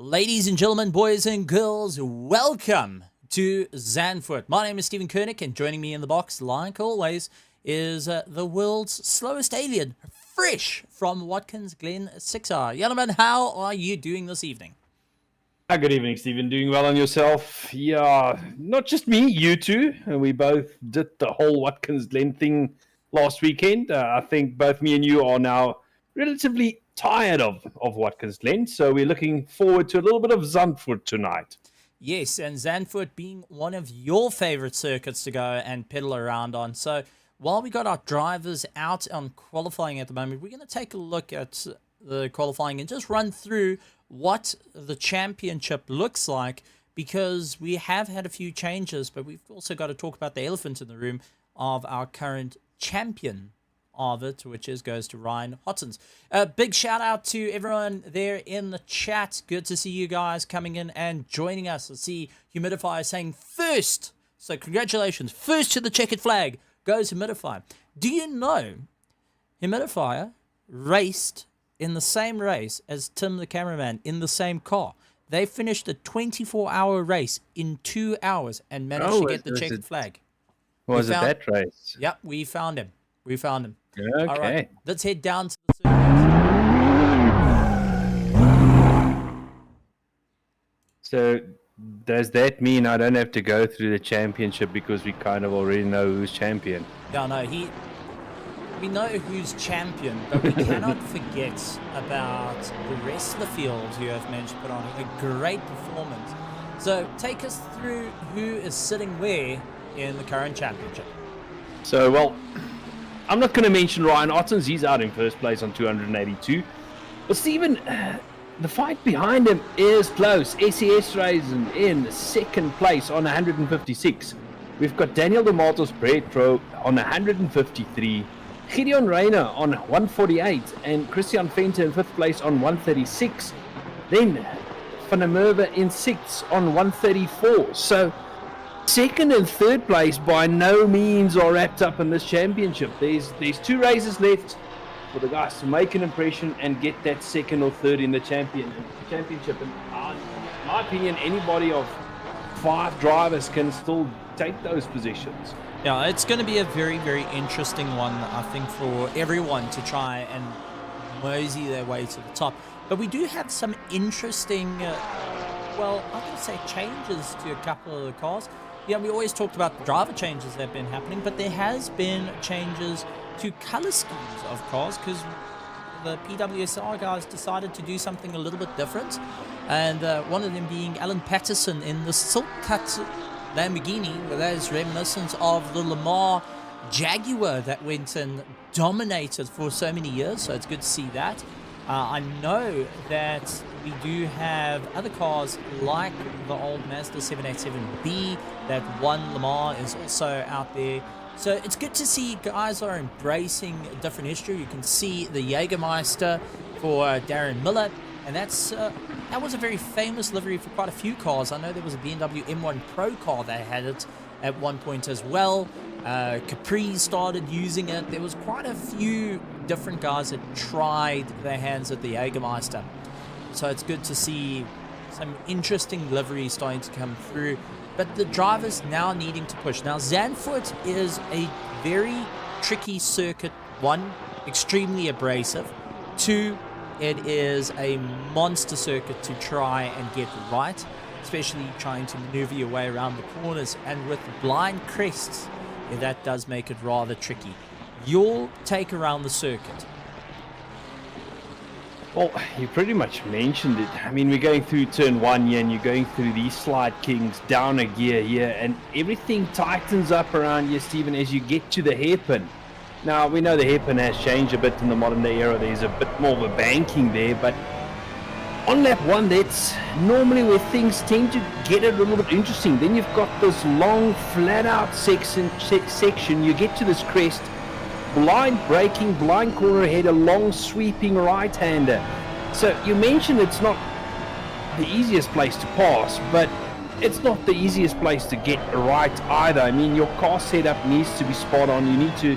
Ladies and gentlemen, boys and girls, welcome to Zandvoort. My name is Steven Koenig, and joining me in the box, like always, is the world's slowest alien, fresh from Watkins Glen 6R. Gentlemen, how are you doing this evening? Good evening, Stephen. Doing well on yourself? Yeah, not just me, you too. We both did the whole Watkins Glen thing last weekend. I think both me and you are now relatively tired of Watkins Glen, so we're looking forward to a little bit of Zandvoort tonight. Yes, and Zandvoort being one of your favorite circuits to go and pedal around on. So while we got our drivers out on qualifying at the moment, we're going to take a look at the qualifying and just run through what the championship looks like, because we have had a few changes, but we've also got to talk about the elephant in the room of our current champion of it, which goes to Ryan Hottens. A big shout out to everyone there in the chat. Good to see you guys coming in and joining us. I see Humidifier saying first, so congratulations, first to the checkered flag goes Humidifier. Do you know Humidifier raced in the same race as Tim the cameraman in the same car? They finished a 24-hour race in 2 hours and managed to get the checkered flag. Was it that race? Yep, we found him. Okay. All right, let's head down to the circuit. So does that mean I don't have to go through the championship because we kind of already know who's champion? Yeah, no, we know who's champion, but we cannot forget about the rest of the field who have managed to put on a great performance. So take us through who is sitting where in the current championship. So, well, I'm not going to mention Ryan Ottens. He's out in first place on 282. But Stephen, the fight behind him is close. SES Racing in second place on 156. We've got Daniel de Matos Speedlabs on 153. Gideon Reyna on 148. And Christian Venter in fifth place on 136. Then Van der Merwe in sixth on 134. So second and third place by no means are wrapped up in this championship. There's two races left for the guys to make an impression and get that second or third in the championship. And in my opinion, anybody of 5 drivers can still take those positions. Yeah, it's going to be a very, very interesting one, I think, for everyone to try and mosey their way to the top. But we do have some interesting, I'm going to say changes to a couple of the cars. Yeah, we always talked about the driver changes that have been happening, but there has been changes to color schemes of cars because the PWSR guys decided to do something a little bit different. And one of them being Alan Patterson in the silk cut Lamborghini, where that is reminiscent of the Lamar Jaguar that went and dominated for so many years. So it's good to see that. I know that we do have other cars like the old Mazda 787B that won Le Mans is also out there. So it's good to see guys are embracing a different history. You can see the Jägermeister for Darren Miller, and that was a very famous livery for quite a few cars. I know there was a BMW M1 Pro car that had it at one point as well. Capri started using it. There was quite a few different guys that tried their hands at the Jägermeister. So it's good to see some interesting liveries starting to come through. But the drivers now needing to push. Now, Zandvoort is a very tricky circuit. 1, extremely abrasive. 2, it is a monster circuit to try and get right, especially trying to maneuver your way around the corners. And with blind crests, that does make it rather tricky. Your take around the circuit? Well, you pretty much mentioned it. I mean, we're going through turn 1 here, and you're going through these slide kings, down a gear here, and everything tightens up around you, Stephen, as you get to the hairpin. Now, we know the hairpin has changed a bit in the modern day era. There's a bit more of a banking there, but on lap 1, that's normally where things tend to get a little bit interesting. Then you've got this long, flat-out section. You get to this crest, blind braking, blind corner ahead, a long sweeping right-hander. So you mentioned it's not the easiest place to pass, but it's not the easiest place to get right either. I mean, your car setup needs to be spot on. You need to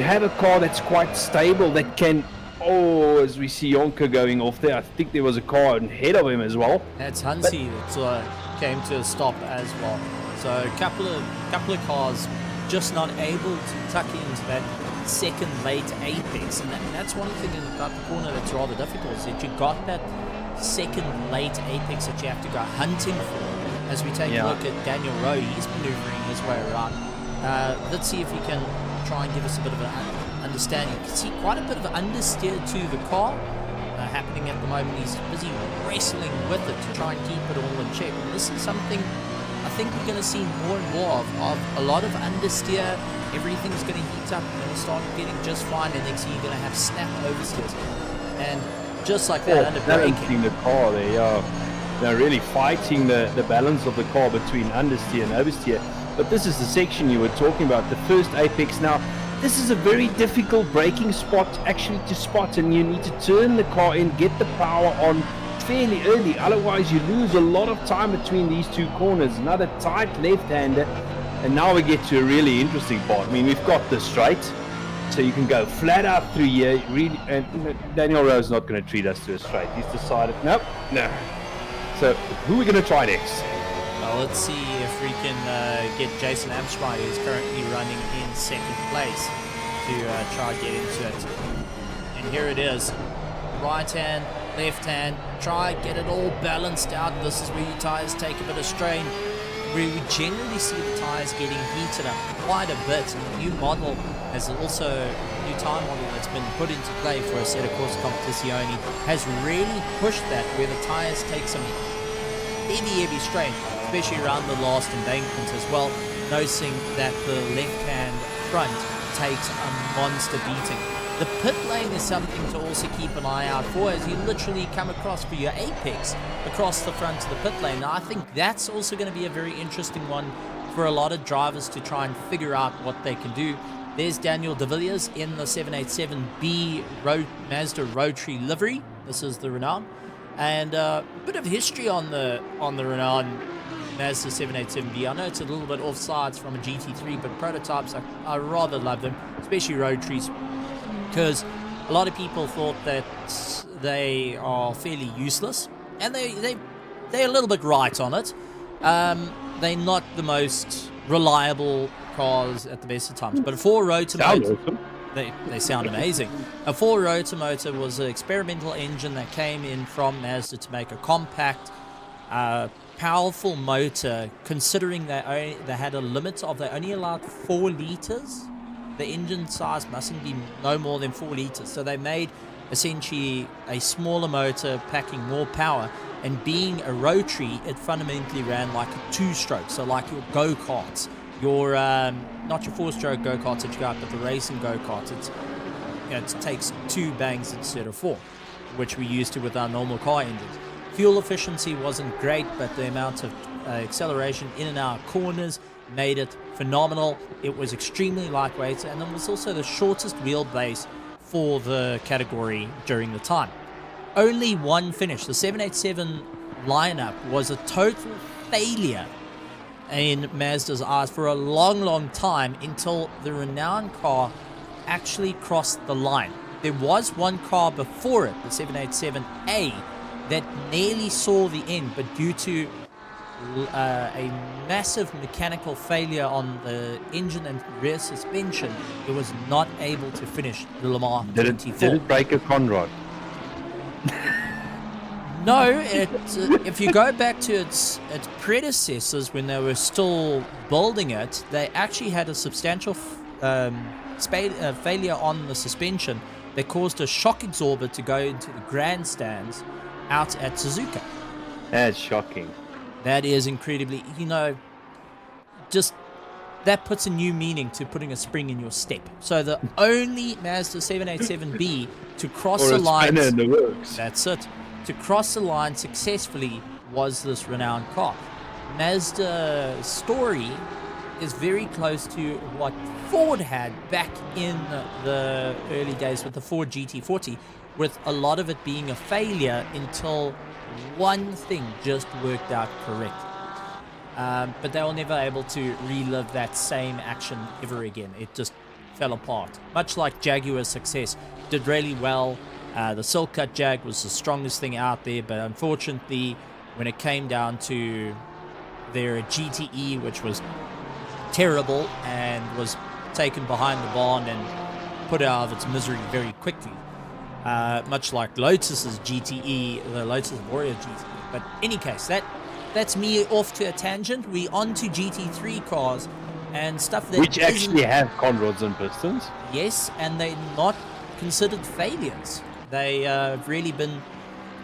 have a car that's quite stable, that can Oh, as we see Yonka going off there, I think there was a car ahead of him as well. That's Hansi that came to a stop as well. So a couple of cars just not able to tuck into that second late apex, and that's one thing about the corner that's rather difficult, is that you got that second late apex that you have to go hunting for. As we take a look at Daniel Rowe, he's maneuvering his way around. Let's see if he can try and give us a bit of an understanding. You can see quite a bit of understeer to the car happening at the moment. He's busy wrestling with it to try and keep it all in check. And this is something I think we're going to see more and more of a lot of understeer. Everything's going to heat up, you're going to start getting just fine, and next thing you're going to have snap oversteers. And just like that, under braking. The car there, they're really fighting the balance of the car between understeer and oversteer. But this is the section you were talking about, the first apex. Now, this is a very difficult braking spot actually to spot, and you need to turn the car in, get the power on fairly early, otherwise you lose a lot of time between these two corners. Another tight left-hander, and now we get to a really interesting part. I mean, we've got the straight, so you can go flat out through here, really, and Daniel Rowe's not going to treat us to a straight. He's decided, nope, no. So, who are we going to try next? Well, let's see if we can get Jason Amsterdam, who's currently running in second place, to try and get into it. And here it is. Right hand, left hand, try get it all balanced out. This is where your tires take a bit of strain. We generally see the tires getting heated up quite a bit. And the new model has also, new tire model that's been put into play for a set of course competizione has really pushed that, where the tires take some heavy strain, especially around the last embankment as well, noticing that the left hand front takes a monster beating. The pit lane is something to also keep an eye out for, as you literally come across for your apex across the front of the pit lane. Now, I think that's also going to be a very interesting one for a lot of drivers to try and figure out what they can do. There's Daniel De Villiers in the 787B Mazda Rotary livery. This is the Renault. And a bit of history on the Renault Mazda 787B. I know it's a little bit offsides from a GT3, but prototypes, I rather love them, especially Rotaries, because a lot of people thought that they are fairly useless, and they're a little bit right on it. They're not the most reliable cars at the best of times, but a four-rotor motor, they sound amazing. A four-rotor motor was an experimental engine that came in from Mazda to make a compact, powerful motor, considering they had a limit of they only allowed 4 liters. The engine size mustn't be no more than 4 liters. So they made essentially a smaller motor packing more power, and being a rotary, it fundamentally ran like a 2-stroke. So like your go-karts, your not your 4-stroke go-karts that you got, but the racing go-karts. It takes 2 bangs instead of 4, which we used to with our normal car engines. Fuel efficiency wasn't great, but the amount of acceleration in and out corners made it phenomenal. It was extremely lightweight, and it was also the shortest wheelbase for the category during the time. Only one finish. The 787 lineup was a total failure in Mazda's eyes for a long time, until the renowned car actually crossed the line. There was one car before it, the 787A, that nearly saw the end, but due to a massive mechanical failure on the engine and rear suspension, it was not able to finish the Le Mans 24. Did it break a conrod? No, if you go back to its predecessors when they were still building it, they actually had a substantial failure on the suspension that caused a shock absorber to go into the grandstands out at Suzuka. That's shocking. That is incredibly, just that puts a new meaning to putting a spring in your step. So the only Mazda 787B to cross the line, in the works. That's it, to cross the line successfully was this renowned car. Mazda's story is very close to what Ford had back in the early days with the Ford GT40, with a lot of it being a failure until one thing just worked out correctly. But they were never able to relive that same action ever again. It just fell apart. Much like Jaguar's success, did really well. The Silk Cut Jag was the strongest thing out there, but unfortunately, when it came down to their GTE, which was terrible and was taken behind the barn and put out of its misery very quickly, much like Lotus's GTE, the Lotus Warrior GTE. But in any case, that's me off to a tangent. We on to GT3 cars and stuff that which actually have conrods and pistons. Yes, and they're not considered failures. They have really been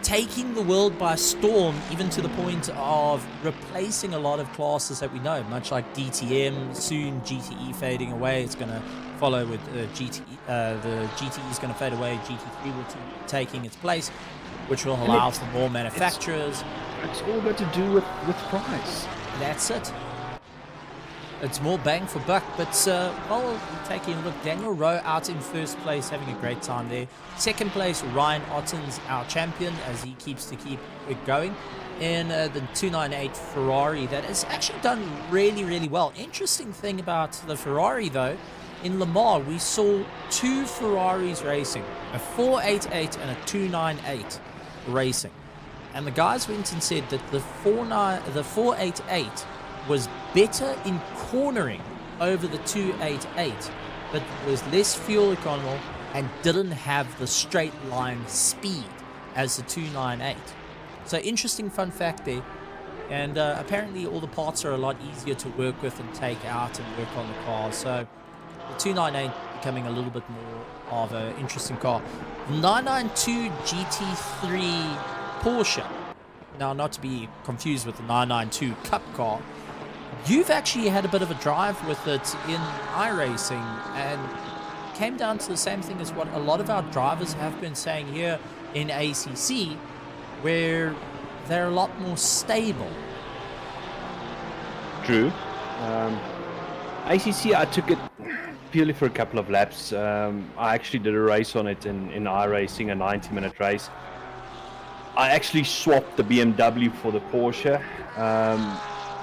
taking the world by storm, even to the point of replacing a lot of classes that we know, much like DTM, soon GTE fading away. It's going to follow with GTE. The GTE is going to fade away. GT3 will be taking its place, which will allow for more manufacturers. It's all got to do with price. That's it. It's more bang for buck, but well, taking a look, Daniel Rowe out in first place, having a great time there. Second place, Ryan Otten's our champion, as he keeps it going in the 298 Ferrari that has actually done really, really well. Interesting thing about the Ferrari, though, in Le Mans, we saw two Ferraris racing, a 488 and a 298 racing. And the guys went and said that the 488 was better in cornering over the 288, but was less fuel economical and didn't have the straight line speed as the 298. So interesting fun fact there. And apparently all the parts are a lot easier to work with and take out and work on the car. So the 298 becoming a little bit more of an interesting car. 992 GT3 Porsche. Now, not to be confused with the 992 Cup car. You've actually had a bit of a drive with it in iRacing and came down to the same thing as what a lot of our drivers have been saying here in ACC, where they're a lot more stable. True. ACC, I took it purely for a couple of laps. I actually did a race on it in iRacing, a 90-minute race. I actually swapped the BMW for the Porsche,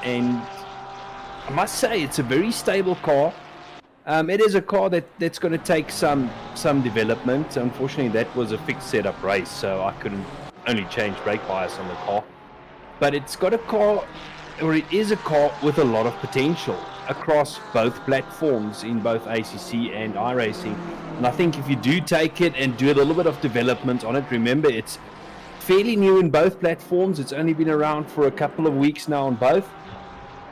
and I must say it's a very stable car. It is a car that's going to take some development. Unfortunately, that was a fixed setup race, so I couldn't only change brake bias on the car. But it's got a car, or it is a car with a lot of potential across both platforms in both ACC and iRacing. And I think if you do take it and do a little bit of development on it, remember it's fairly new in both platforms. It's only been around for a couple of weeks now on both.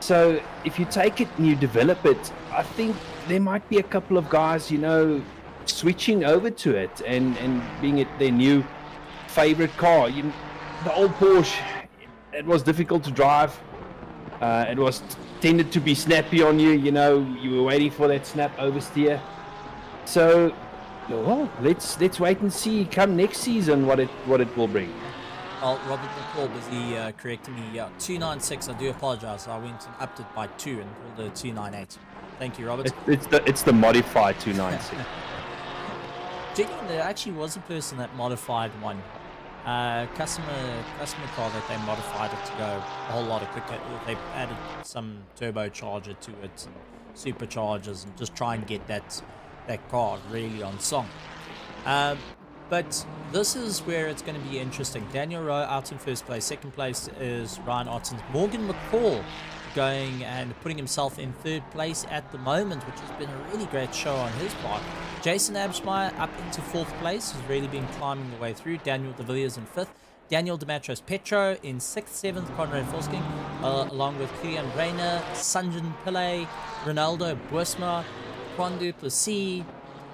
So if you take it and you develop it, I think there might be a couple of guys, switching over to it and being it their new favorite car. The old Porsche, it was difficult to drive. It was tended to be snappy on you. You were waiting for that snap oversteer. So, well, let's wait and see come next season what it will bring. Oh, Robert McCall busy correcting me. 296. I do apologize. I went and upped it by 2 and called it 298. Thank you, Robert. It's the modified 296. Genuinely, there actually was a person that modified one. Customer car that they modified it to go a whole lot quicker. They added some turbocharger to it and superchargers and just try and get that car really on song. But this is where it's going to be interesting. Daniel Rowe out in first place. Second place is Ryan Otten. Morgan McCall going and putting himself in third place at the moment, which has been a really great show on his part. Jason Absmeyer up into fourth place, has really been climbing the way through. Daniel De Villiers in fifth. Daniel Dematros Petro in sixth, seventh. Conrad Volsking, along with Kilian Rayner, Sanjan Pillay, Ronaldo Boisma, Quan Duplessis,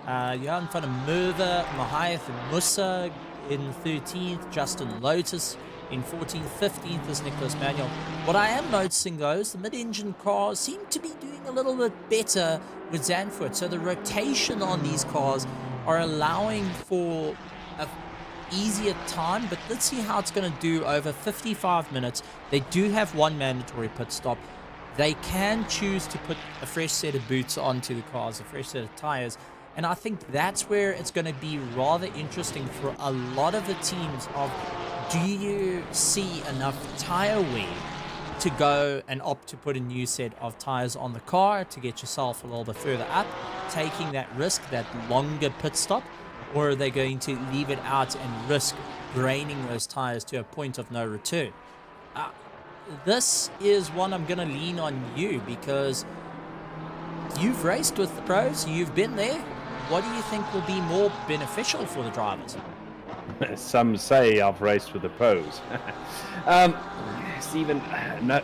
Johan van der Merwe, Mahath Musa in 13th, Justin Lotus in 14th, 15th is Nicholas Manuel. What I am noticing though is the mid-engine cars seem to be doing a little bit better with Zandvoort. So the rotation on these cars are allowing for a easier time, but let's see how it's going to do over 55 minutes. They do have one mandatory pit stop. They can choose to put a fresh set of boots onto the cars, a fresh set of tires. And I think that's where it's going to be rather interesting for a lot of the teams of, do you see enough tire wear to go and opt to put a new set of tires on the car to get yourself a little bit further up, taking that risk, that longer pit stop, or are they going to leave it out and risk draining those tires to a point of no return? This is one I'm going to lean on you, because you've raced with the pros, you've been there. What do you think will be more beneficial for the drivers? Some say I've raced with the pros. Stephen,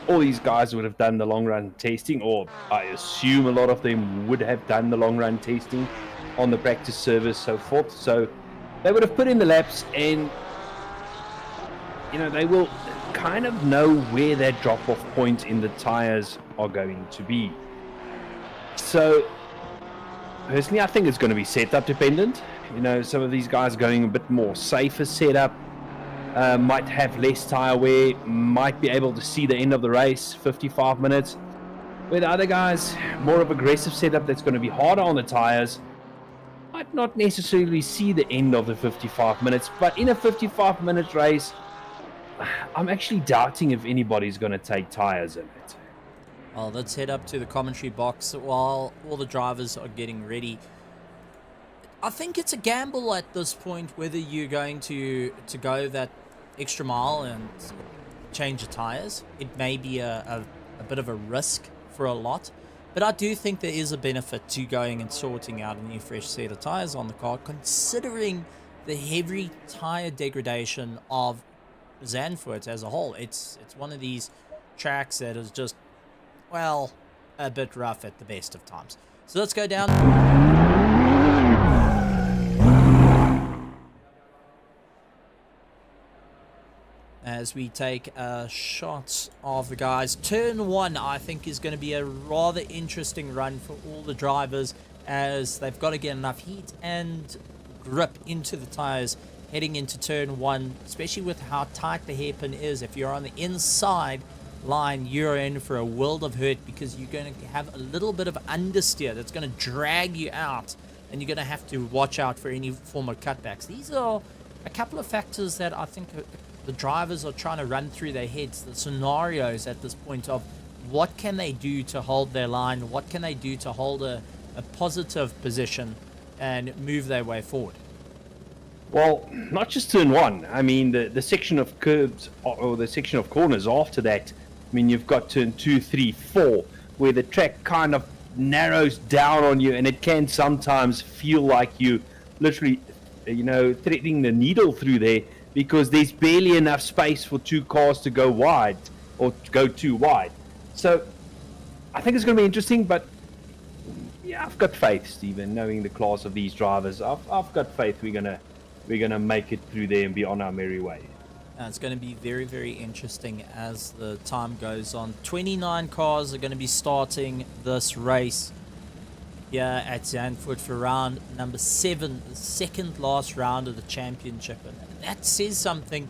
all these guys would have done the long run testing, or I assume a lot of them would have done the long run testing on the practice service, so forth. So they would have put in the laps, and they will kind of know where that drop off point in the tires are going to be. So personally, I think it's going to be setup dependent. Some of these guys going a bit more safer setup, might have less tire wear, might be able to see the end of the race, 55 minutes. Where the other guys, more of aggressive setup that's going to be harder on the tires, might not necessarily see the end of the 55 minutes. But in a 55-minute race, I'm actually doubting if anybody's going to take tires in it. Well, let's head up to the commentary box while all the drivers are getting ready. I think it's a gamble at this point whether you're going to go that extra mile and change the tires. It may be a bit of a risk for a lot, but I do think there is a benefit to going and sorting out a new fresh set of tires on the car, considering the heavy tire degradation of Zandvoort as a whole. It's one of these tracks that is just, well, a bit rough at the best of times. So let's go down. As we take a shot of the guys. Turn 1, I think, is going to be a rather interesting run for all the drivers, as they've got to get enough heat and grip into the tires heading into turn 1, especially with how tight the hairpin is. If you're on the inside line, you're in for a world of hurt, because you're going to have a little bit of understeer that's going to drag you out, and you're going to have to watch out for any form of cutbacks. These are a couple of factors that I think the drivers are trying to run through their heads, the scenarios at this point of what can they do to hold their line, what can they do to hold a positive position and move their way forward. Well, not just turn 1. I mean, the section of curbs, or the section of corners after that, I mean, you've got turn 2, 3, 4, where the track kind of narrows down on you, and it can sometimes feel like you literally, threading the needle through there, because there's barely enough space for two cars to go wide, or to go too wide. So I think it's going to be interesting, but yeah, I've got faith, Stephen, knowing the class of these drivers. I've got faith we're gonna make it through there and be on our merry way. It's going to be very, very interesting as the time goes on. 29 cars are going to be starting this race here at Zandvoort for round number 7, the second last round of the championship. And that says something.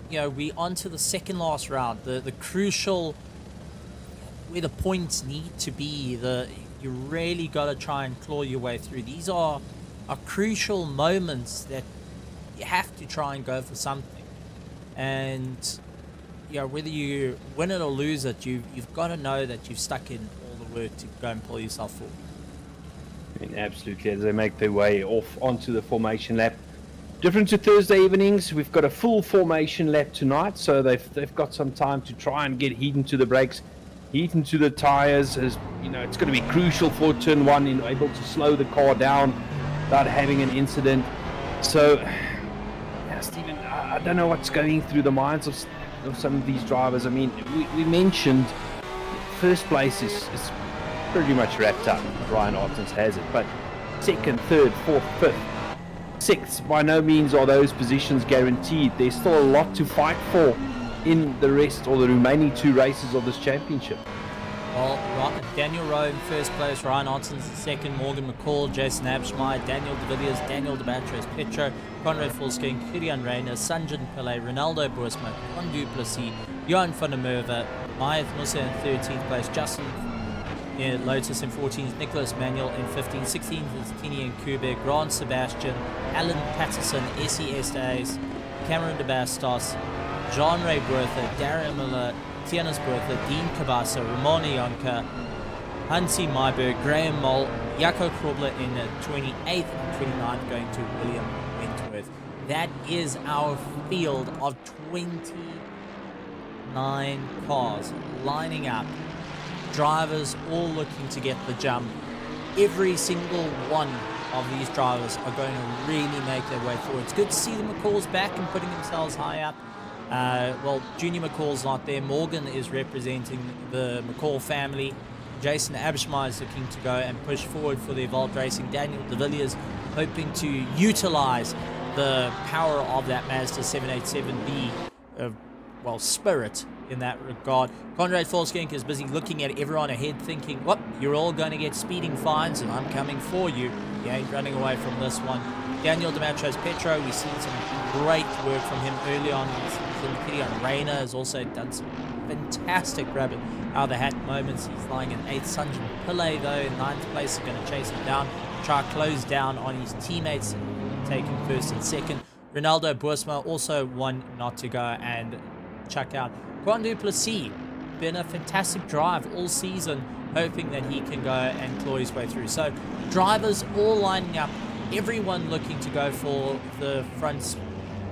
We on to the second last round, the crucial, where the points need to be. You really got to try and claw your way through. These are crucial moments that you have to try and go for something. And whether you win it or lose it, you've got to know that you've stuck in all the work to go and pull yourself forward. I mean, absolutely, as they make their way off onto the formation lap. Different to Thursday evenings, we've got a full formation lap tonight, so they've got some time to try and get heat into the brakes, heat into the tires. As it's going to be crucial for turn 1, able to slow the car down without having an incident. So, Stephen, I don't know what's going through the minds of some of these drivers. I mean, we mentioned first place is pretty much wrapped up. Ryan Ottens has it, but second, third, fourth, fifth, sixth, by no means are those positions guaranteed. There's still a lot to fight for in the rest, or the remaining 2 races of this championship. Well, Daniel Rowe in first place, Ryan Ottens in second, Morgan McCall, Jason Abschmeyer, Daniel De Villiers, Daniel De Batros, Petro, Conrad Volsking, Kirian Reyna, Sanjan Pillay, Ronaldo Boersma, Con Duplessis, Johan van der Merwe, Maeth Musa in 13th place, Justin Lotus in 14th, Nicholas Manuel in 15th, 16th is Tini and Kuber, Grant Sebastian, Alan Patterson, SES Days, Cameron De Bastos, John Ray Bertha, Darren Miller, Tiana's Bertha, Dean Cabasso, Ramona Yonka, Hansi Myberg, Graham Moll, Jaco Krobler in 28th and 29th going to William Wentworth. That is our field of 29 cars lining up. Drivers all looking to get the jump. Every single one of these drivers are going to really make their way forward. It's good to see the McCalls back and putting themselves high up. Well, Junior McCall's not there. Morgan is representing the McCall family. Jason Abishmar is looking to go and push forward for the Evolved Racing. Daniel De Villiers hoping to utilize the power of that Mazda 787B, spirit in that regard. Conrad Volskenk is busy looking at everyone ahead thinking, well, you're all going to get speeding fines and I'm coming for you. He ain't running away from this one. Daniel Dematros-Petro, we've seen some great work from him early on in the season. Gideon Rayner has also done some fantastic rabbit out of the hat moments. He's lying in 8th. Sanjay Pillay, though, in 9th place, is going to chase him down, try to close down on his teammates, taking 1st and 2nd. Ronaldo Boersma also one not to go and chuck out. Quan Duplessis, been a fantastic drive all season, hoping that he can go and claw his way through. So drivers all lining up, everyone looking to go for the fronts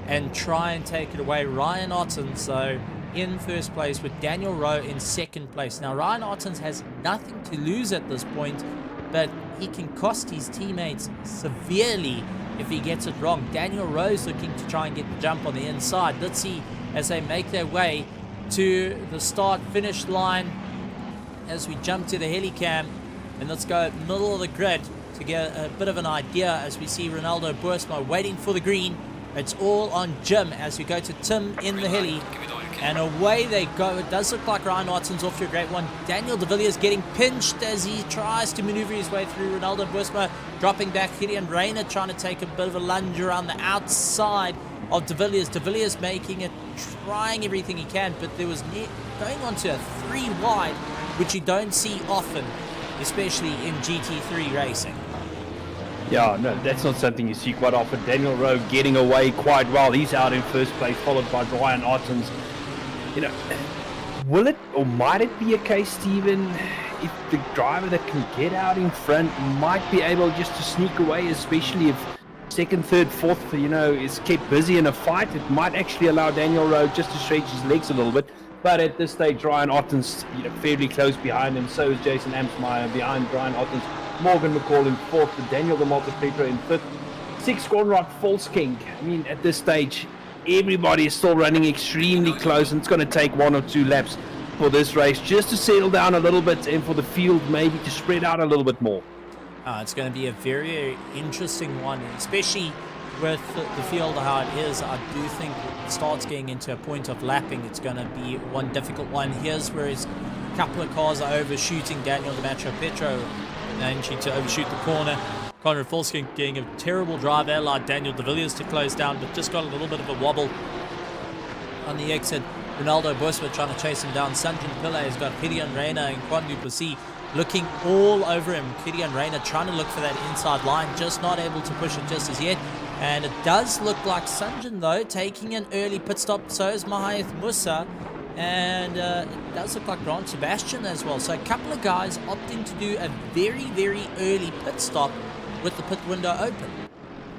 and try and take it away. Ryan Ottens, though, in 1st place with Daniel Rowe in 2nd place. Now, Ryan Ottens has nothing to lose at this point, but he can cost his teammates severely if he gets it wrong. Daniel Rowe's looking to try and get the jump on the inside. Let's see as they make their way to the start-finish line as we jump to the helicam. And let's go middle of the grid to get a bit of an idea as we see Ronaldo Boersma waiting for the green. It's all on Jim as we go to Tim in the heli. And away they go. It does look like Ryan Watson's off to a great one. Daniel De Villiers getting pinched as he tries to maneuver his way through. Ronaldo Boersma dropping back. Gideon Rayner trying to take a bit of a lunge around the outside of De Villiers. De Villiers making it, trying everything he can, but there was going on to a 3 wide, which you don't see often, especially in GT3 racing. Yeah, no, that's not something you see quite often. Daniel Rowe getting away quite well. He's out in 1st place, followed by Ryan Ottens. You know, will it or might it be a case, Stephen, if the driver that can get out in front might be able just to sneak away, especially if 2nd, 3rd, 4th, is kept busy in a fight? It might actually allow Daniel Rowe just to stretch his legs a little bit. But at this stage, Ryan Ottens, fairly close behind him. So is Jason Amsmeyer behind Ryan Ottens. Morgan McCall in 4th, Daniel De Petro in 5th. 6th, Conrad Volskenk. I mean, at this stage, everybody is still running extremely close, and it's going to take 1 or 2 laps for this race just to settle down a little bit and for the field maybe to spread out a little bit more. It's going to be a very interesting one, especially with the field how it is. I do think it starts getting into a point of lapping. It's going to be one difficult one. Here's where a couple of cars are overshooting Daniel Petro, managing to overshoot the corner. Conrad Volskenk getting a terrible drive there, like Daniel De Villiers to close down, but just got a little bit of a wobble on the exit. Ronaldo Boersma trying to chase him down. Sanjay Pillay has got Gideon Rayner and Quan Duplessis looking all over him. Gideon Rayner trying to look for that inside line, just not able to push it just as yet. And it does look like Sanjay, though, taking an early pit stop. So is Mahath Musa. And it does look like Grant Sebastian as well. So a couple of guys opting to do a very, very early pit stop with the pit window open.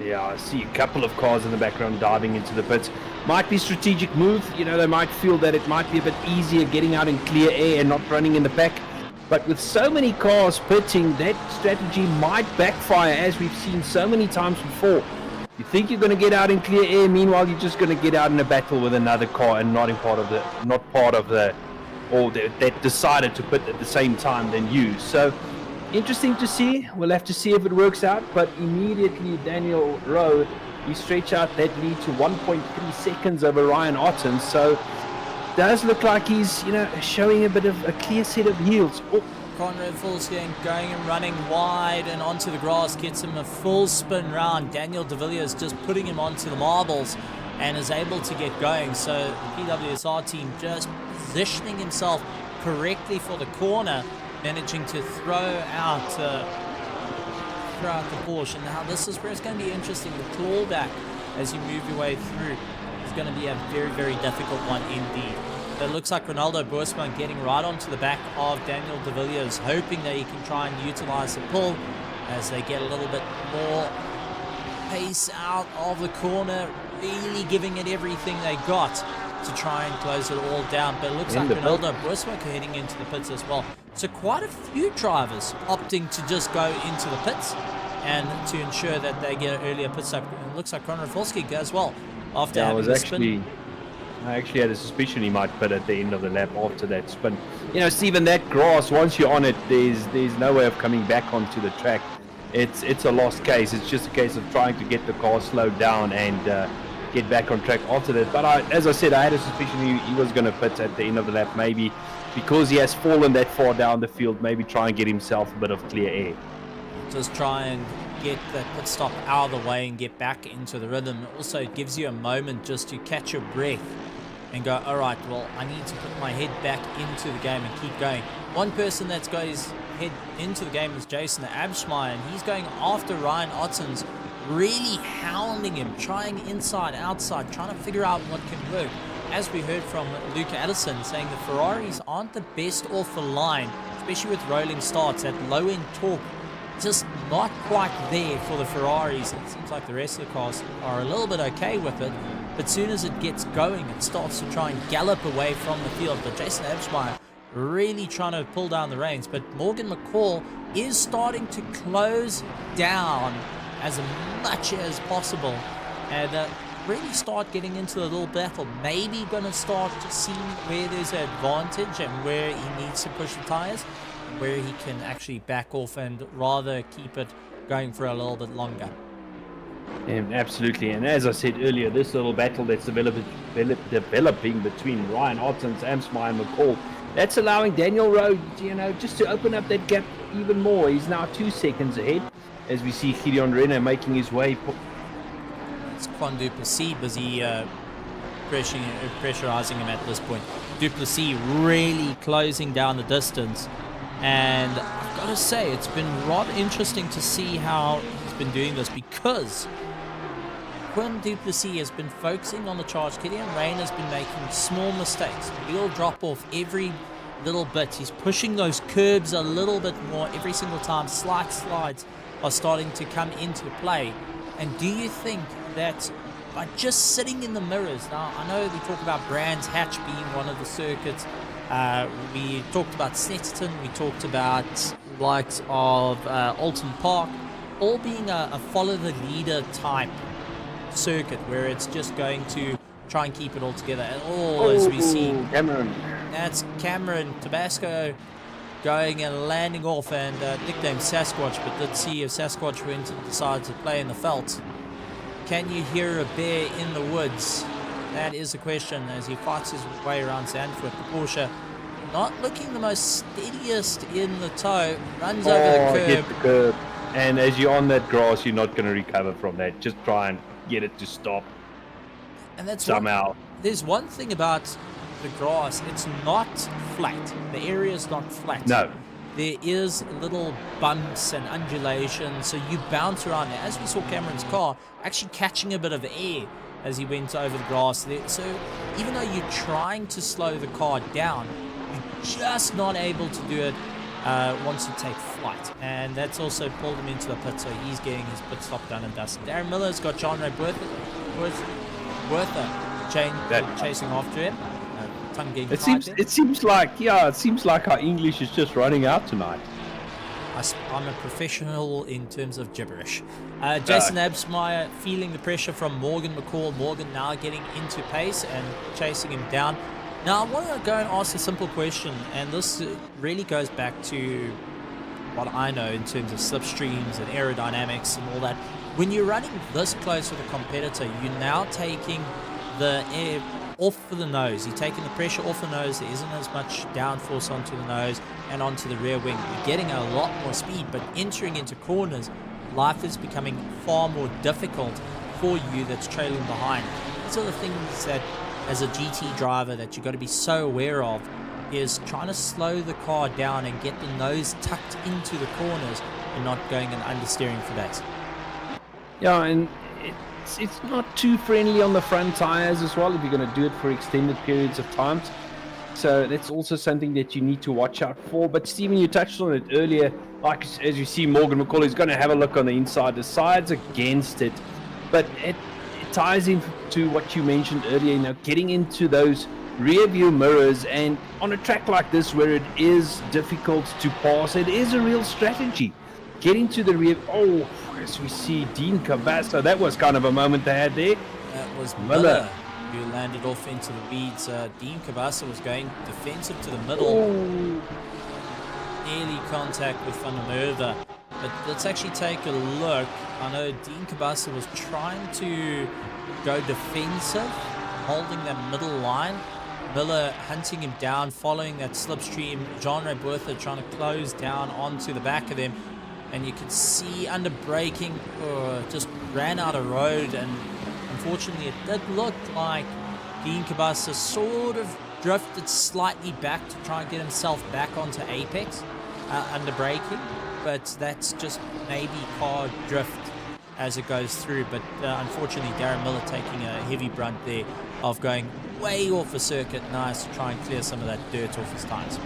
Yeah, I see a couple of cars in the background diving into the pits. Might be strategic move. They might feel that it might be a bit easier getting out in clear air and not running in the pack. But with so many cars pitting, that strategy might backfire, as we've seen so many times before. You think you're going to get out in clear air, meanwhile you're just going to get out in a battle with another car and that decided to pit at the same time than you. So interesting to see. We'll have to see if it works out. But immediately Daniel Rowe, he stretched out that lead to 1.3 seconds over Ryan Ottens. So does look like he's showing a bit of a clear set of heels. Conrad Volskenk going and running wide and onto the grass, gets him a full spin round. Daniel De Villiers just putting him onto the marbles and is able to get going. So the PWSR team just positioning himself correctly for the corner, managing to throw out the Porsche. Now this is where it's going to be interesting. The clawback as you move your way through is going to be a very, very difficult one indeed. It looks like Ronaldo Boersma getting right onto the back of Daniel de Villiers, hoping that he can try and utilize the pull as they get a little bit more pace out of the corner, really giving it everything they got to try and close it all down. But it looks like Ronaldo Boersma heading into the pits as well. So quite a few drivers opting to just go into the pits and to ensure that they get an earlier pit stop. It looks like Conor Rafalski goes well after having the spin. I actually had a suspicion he might pit at the end of the lap after that spin. You know, Stephen, that grass, once you're on it, there's no way of coming back onto the track. It's a lost case. It's just a case of trying to get the car slowed down and get back on track after that. But as I said, I had a suspicion he was going to pit at the end of the lap, maybe because he has fallen that far down the field, maybe try and get himself a bit of clear air. Just try and get that pit stop out of the way and get back into the rhythm. It also gives you a moment just to catch your breath and go, all right, well, I need to put my head back into the game and keep going. One person that's got his head into the game is Jason Abschmeyer, and he's going after Ryan Ottens, really hounding him, trying inside, outside, trying to figure out what can work. As we heard from Luca Addison saying the Ferraris aren't the best off the line, especially with rolling starts, that low-end torque just not quite there for the Ferraris. It seems like the rest of the cars are a little bit okay with it, but soon as it gets going, it starts to try and gallop away from the field. But Jason Abschmeyer really trying to pull down the reins, but Morgan McCall is starting to close down as much as possible and really start getting into the little battle. Maybe going to start seeing where there's an advantage and where he needs to push the tires, where he can actually back off and rather keep it going for a little bit longer. Yeah, absolutely. And as I said earlier, this little battle that's developing between Ryan Ottens, Abschmeyer and McCall, that's allowing Daniel Rowe, just to open up that gap even more. He's now 2 seconds ahead as we see Gideon Renner making his way. It's Quan Duplessis busy pressurizing him at this point. Duplessis really closing down the distance. And I've got to say, it's been rather interesting to see how he's been doing this, because Quinn Duplessis has been focusing on the charge. Gideon Rain has been making small mistakes. Wheel drop off every little bit. He's pushing those curbs a little bit more every single time. Slight slides are starting to come into play. And do you think that by just sitting in the mirrors, now I know we talk about Brands Hatch being one of the circuits, we talked about Snetterton, we talked about likes of Alton Park, all being a follow the leader type circuit where it's just going to try and keep it all together. And as we see, Cameron. That's Cameron Tabasco going and landing off, and nicknamed Sasquatch, but let's see if Sasquatch went and decided to play in the felt. Can you hear a bear in the woods? That is the question as he fights his way around Zandvoort. The Porsche not looking the most steadiest in the toe, runs over the curb. Hit the curb. And as you're on that grass, you're not going to recover from that. Just try and get it to stop. And that's somehow. There's one thing about the grass, it's not flat. The area is not flat. No. There is little bumps and undulations, so you bounce around. As we saw Cameron's car actually catching a bit of air as he went over the grass there. So even though you're trying to slow the car down, you're just not able to do it once you take flight. And that's also pulled him into the pit, so he's getting his pit stop done and dusted. Darren Miller's got John Ray Bertha chasing after him. It seems like our English is just running out tonight. I'm a professional in terms of gibberish. Jason Abschmeyer feeling the pressure from Morgan McCall. Morgan now getting into pace and chasing him down. Now I want to go and ask a simple question, and this really goes back to what I know in terms of slipstreams and aerodynamics and all that. When you're running this close with a competitor, you're now taking the air off for the nose. You're taking the pressure off the nose. There isn't as much downforce onto the nose and onto the rear wing. You're getting a lot more speed, but entering into corners, life is becoming far more difficult for you that's trailing behind. These are the things that, as a GT driver, that you've got to be so aware of, is trying to slow the car down and get the nose tucked into the corners and not going and understeering for that. Yeah, and it's not too friendly on the front tires as well if you're going to do it for extended periods of time. So that's also something that you need to watch out for. But Stephen, you touched on it earlier. Like as you see, Morgan McCall is going to have a look on the inside. The side's against it, but it ties into what you mentioned earlier. Getting into those rear view mirrors, and on a track like this where it is difficult to pass, it is a real strategy. Getting to the rear. Oh, as we see Dean Cabasa, that was kind of a moment they had there. That was Miller who landed off into the weeds. Dean Cabasa was going defensive to the middle. Nearly contact with Van der Merwe. But let's actually take a look. I know Dean Cabasa was trying to go defensive, holding that middle line. Miller hunting him down, following that slipstream. Jean-Ray Bertha trying to close down onto the back of him. And you could see under braking, just ran out of road. And unfortunately, it did look like Dean Cabasa sort of drifted slightly back to try and get himself back onto apex under braking. But that's just maybe car drift as it goes through. But unfortunately, Darren Miller taking a heavy brunt there of going way off the circuit. Nice to try and clear some of that dirt off his tires.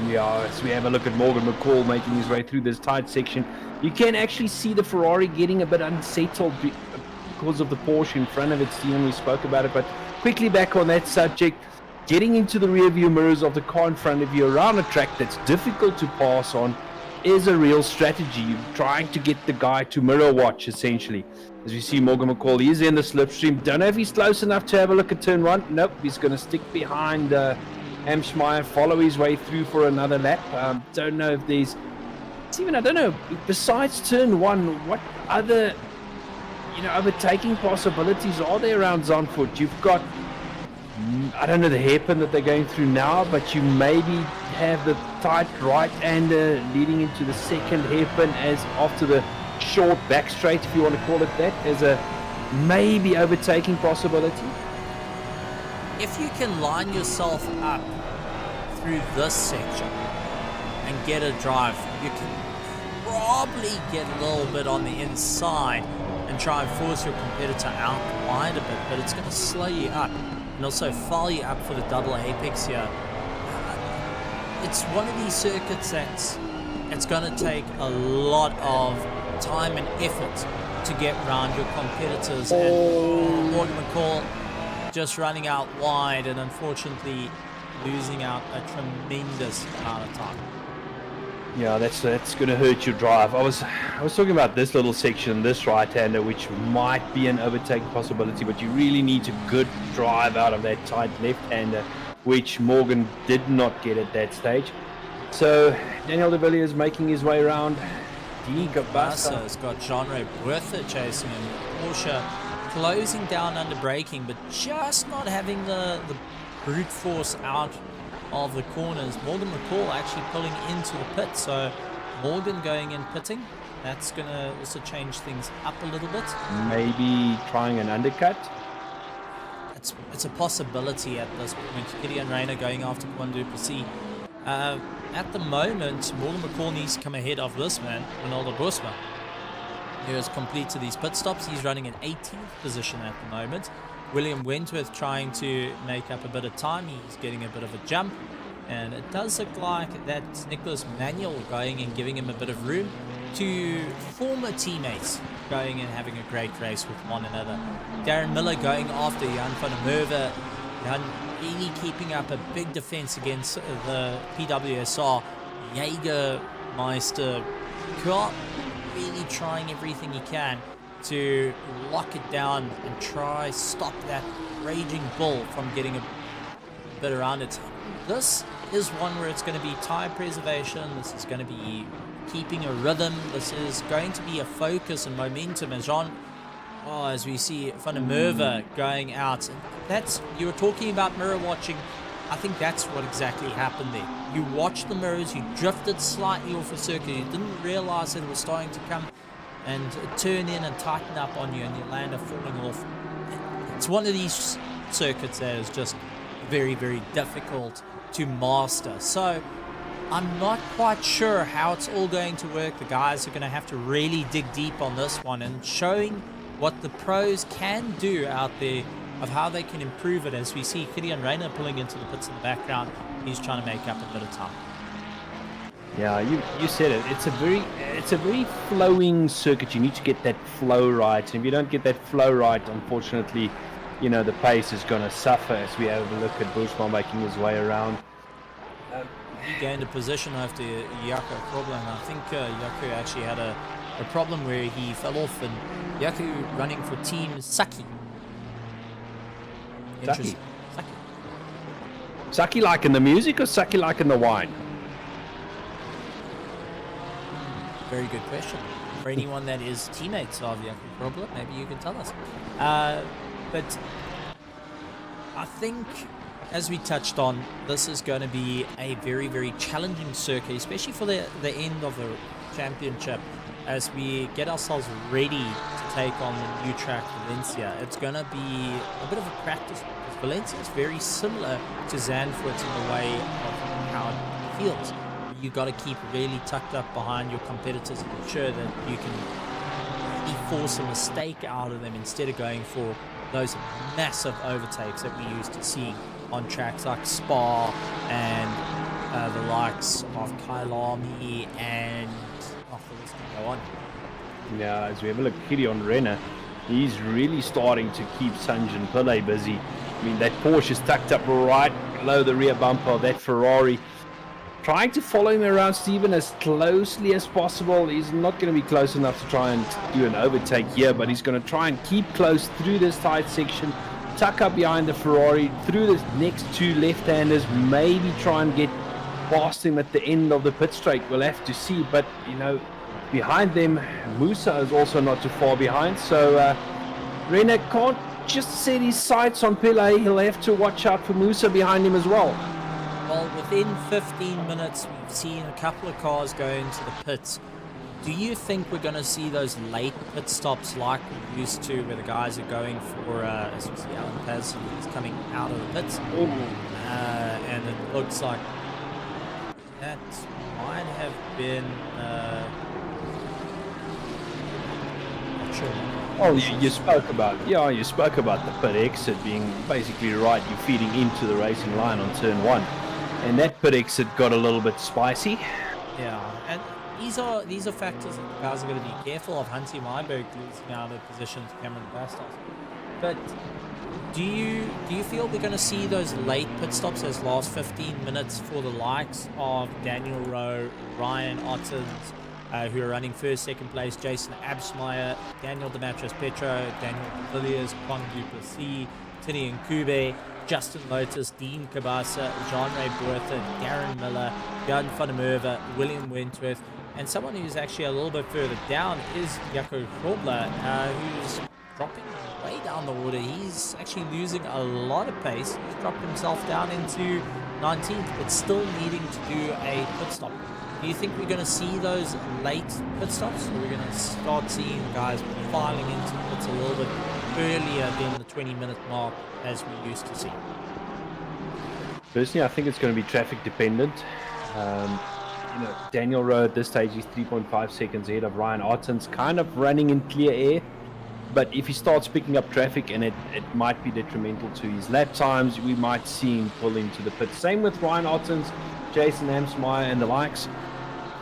Yeah, as we have a look at Morgan McCall making his way through this tight section, you can actually see the Ferrari getting a bit unsettled because of the Porsche in front of it. Steven, we spoke about it, but quickly back on that subject, getting into the rear view mirrors of the car in front of you around a track that's difficult to pass on is a real strategy. You're trying to get the guy to mirror watch, essentially. As you see, Morgan McCall, he's in the slipstream. Don't know if he's close enough to have a look at turn one. Nope, he's going to stick behind Amschmeyer, follow his way through for another lap. Don't know if there's... Steven, I don't know, besides turn one, what other, overtaking possibilities are there around Zandvoort? You've got, I don't know the hairpin that they're going through now, but you maybe have the tight right-hander leading into the second hairpin as after the short back straight, if you want to call it that, as a maybe overtaking possibility. If you can line yourself up through this section and get a drive, you can probably get a little bit on the inside and try and force your competitor out wide a bit, but it's going to slow you up and also file you up for the double apex here. It's one of these circuits that's it's going to take a lot of time and effort to get around your competitors. And Morgan McCall just running out wide and unfortunately losing out a tremendous amount of time. Yeah, that's going to hurt your drive. I was talking about this little section, this right-hander, which might be an overtaking possibility, but you really need a good drive out of that tight left-hander, which Morgan did not get at that stage. So Daniel de Villiers making his way around. Dean Cabasa has got Jean-Ray Bertha chasing him. Porsche closing down under braking, but just not having the brute force out of the corners. Morgan McCall actually pulling into the pit, so Morgan going in pitting, that's going to also change things up a little bit. Maybe trying an undercut. It's a possibility at this point. Gideon Rayner going after Kwandu Duplessis. At the moment, Morgan McCall needs to come ahead of this man, Ronaldo Bosma. He has completed these pit stops. He's running in 18th position at the moment. William Wentworth trying to make up a bit of time. He's getting a bit of a jump. And it does look like that's Nicholas Manuel going and giving him a bit of room to former teammates going and having a great race with one another. Darren Miller going after Jan van der Merwe. Jan really keeping up a big defense against the PWSR. Jägermeister really trying everything he can to lock it down and try stop that raging bull from getting a bit around it. This is one where it's going to be tire preservation. This is going to be keeping a rhythm. This is going to be a focus and momentum. As we see Van der Merwe going out. You were talking about mirror watching. I think that's what exactly happened there. You watched the mirrors, you drifted slightly off the circuit, you didn't realize that it was starting to come and turn in and tighten up on you, and your lander falling off. It's one of these circuits that is just very, very difficult to master. So I'm not quite sure how it's all going to work. The guys are going to have to really dig deep on this one and showing what the pros can do out there of how they can improve it. As we see Gideon Rayner pulling into the pits in the background, he's trying to make up a bit of time. Yeah, you said it. It's a very flowing circuit. You need to get that flow right. And if you don't get that flow right, unfortunately, you know, the pace is going to suffer as we have a look at Bushman making his way around. He gained a position after Jaco problem. I think Jaco actually had a problem where he fell off, and Jaco running for Team Saki. Saki. Saki like in the music or Saki like in the wine? Very good question. For anyone that is teammates of Jaco Problem, maybe you can tell us. But I think, as we touched on, this is going to be a very, very challenging circuit, especially for the end of the championship, as we get ourselves ready to take on the new track, Valencia. It's going to be a bit of a practice, because Valencia is very similar to Zandvoort in the way of how it feels. You got to keep really tucked up behind your competitors and ensure that you can really force a mistake out of them instead of going for those massive overtakes that we used to see on tracks like Spa and the likes of Kailami, and the list can go on. Yeah, as we have a look, Gideon Renner, he's really starting to keep Sanjin Pillay busy. I mean, that Porsche is tucked up right below the rear bumper of that Ferrari. Trying to follow him around, Stephen, as closely as possible. He's not going to be close enough to try and do an overtake here, but he's going to try and keep close through this tight section, tuck up behind the Ferrari, through the next two left-handers, maybe try and get past him at the end of the pit straight. We'll have to see, but, you know, behind them, Musa is also not too far behind, so Renner can't just set his sights on Pillay. He'll have to watch out for Musa behind him as well. Well, within 15 minutes, we've seen a couple of cars go into the pits. Do you think we're going to see those late pit stops like we used to, where the guys are going for, as you see, Alan Paz is coming out of the pits? And it looks like that might have been... not sure. Oh, you spoke about the pit exit being basically right. You're feeding into the racing line on turn one. And that pit exit got a little bit spicy. Yeah, and these are factors that the guys are going to be careful of. Hansi Myberg losing out of position to Cameron Bastos. But do you feel we're going to see those late pit stops, those last 15 minutes, for the likes of Daniel Rowe, Ryan Ottens, who are running first, second place, Jason Absmeyer, Daniel Demetrius Petro, Daniel Villiers, Kwang Duplessis, Tini Nkube, Justin Lotus, Dean Kabasa, Jean-Ray Bertha, Darren Miller, Jan van der Merwe, William Wentworth, and someone who's actually a little bit further down is Jaco Krobler, who's dropping way down the order. He's actually losing a lot of pace. He's dropped himself down into 19th, but still needing to do a pit stop. Do you think we're going to see those late pit stops, or we're going to start seeing guys filing into the pits a little bit earlier than the 20-minute mark as we used to see? Personally, I think it's going to be traffic dependent. Daniel Rowe at this stage is 3.5 seconds ahead of Ryan Ottens, kind of running in clear air. But if he starts picking up traffic, and it might be detrimental to his lap times, we might see him pull into the pit. Same with Ryan Ottens, Jason Amsmeyer, and the likes.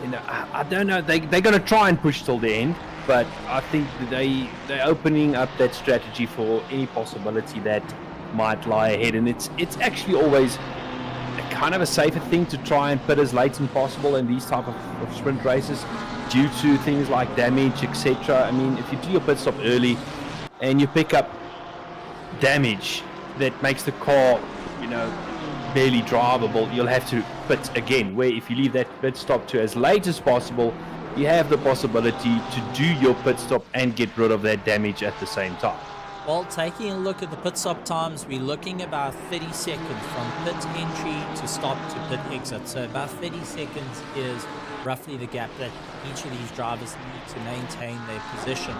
I don't know. They're going to try and push till the end, but I think they're opening up that strategy for any possibility that might lie ahead. And it's actually always kind of a safer thing to try and pit as late as possible in these type of sprint races, due to things like damage, etc. I mean, if you do your pit stop early and you pick up damage that makes the car, barely drivable, you'll have to pit again. Where if you leave that pit stop to as late as possible, you have the possibility to do your pit stop and get rid of that damage at the same time. Well, taking a look at the pit stop times, we're looking about 30 seconds from pit entry to stop to pit exit. So about 30 seconds is roughly the gap that each of these drivers need to maintain their position.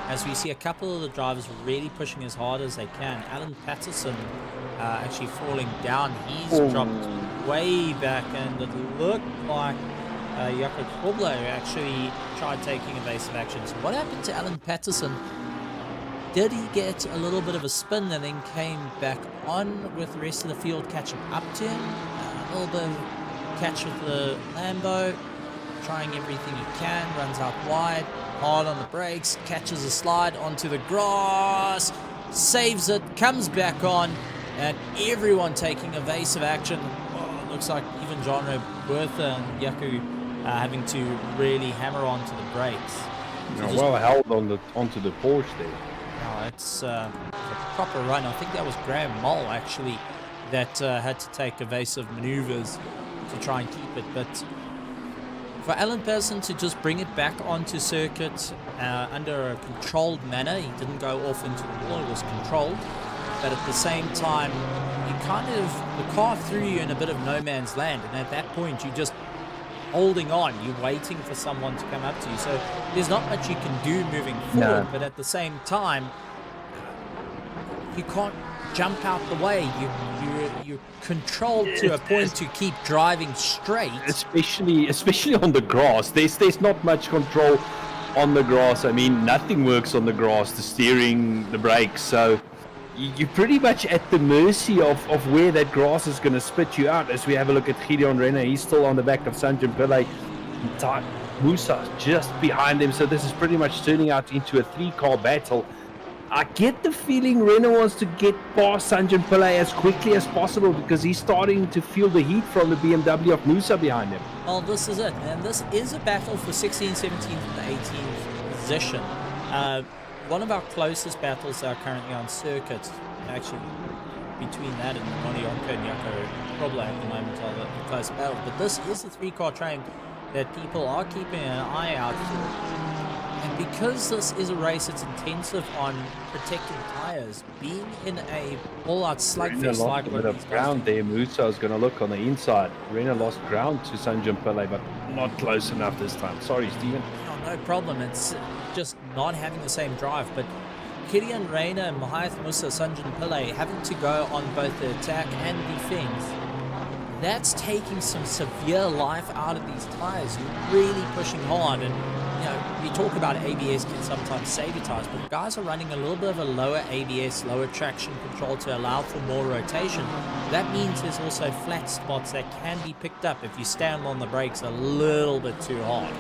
As we see a couple of the drivers really pushing as hard as they can. Alan Patterson actually falling down. He's dropped way back, and it looked like Jaco Krobler actually tried taking evasive action. So what happened to Alan Patterson? did he get a little bit of a spin and then came back on with the rest of the field catching up to him? A little bit of catch with the Lambo, trying everything he can, runs out wide, hard on the brakes, catches a slide onto the grass, saves it, comes back on, and everyone taking evasive action. Oh, it looks like even John Bertha and Yaku having to really hammer onto the brakes. Well held onto the Porsche there. No, it's a proper run. I think that was Graham Moll actually that had to take evasive maneuvers to try and keep it. But for Alan Pearson to just bring it back onto circuit under a controlled manner, he didn't go off into the wall, it was controlled. But at the same time, the car threw you in a bit of no man's land. And at that point, you just holding on, you're waiting for someone to come up to you, so there's not much you can do moving forward. But at the same time, you can't jump out the way. You're controlled to a point to keep driving straight, especially on the grass. There's not much control on the grass. I mean, nothing works on the grass, the steering, the brakes, so you're pretty much at the mercy of where that grass is going to spit you out. As we have a look at Gideon Renner, he's still on the back of Sanjay Pillay. Musa just behind him, so this is pretty much turning out into a 3-car battle. I get the feeling Renner wants to get past Sanjay Pillay as quickly as possible because he's starting to feel the heat from the BMW of Musa behind him. Well, this is it, and this is a battle for 16th, 17th, and 18th position. One of our closest battles are currently on circuit. Actually, between that and Monionko and Yako, probably at the moment are the close battle. But this is a 3-car train that people are keeping an eye out for. And because this is a race that's intensive on protecting tires, being in a all-out slugfest like what these ground there, Musa is going to look on the inside. Renner lost ground to Sanjay Pillay, but not close enough this time. Sorry, Stephen. No problem. It's just not having the same drive. But Gideon Rayner and Mahath Musa, Sanjay Pillay having to go on both the attack and defense. That's taking some severe life out of these tires. You're really pushing hard, and you talk about ABS can sometimes save your tires, but the guys are running a little bit of a lower ABS, lower traction control to allow for more rotation. That means there's also flat spots that can be picked up if you stand on the brakes a little bit too hard.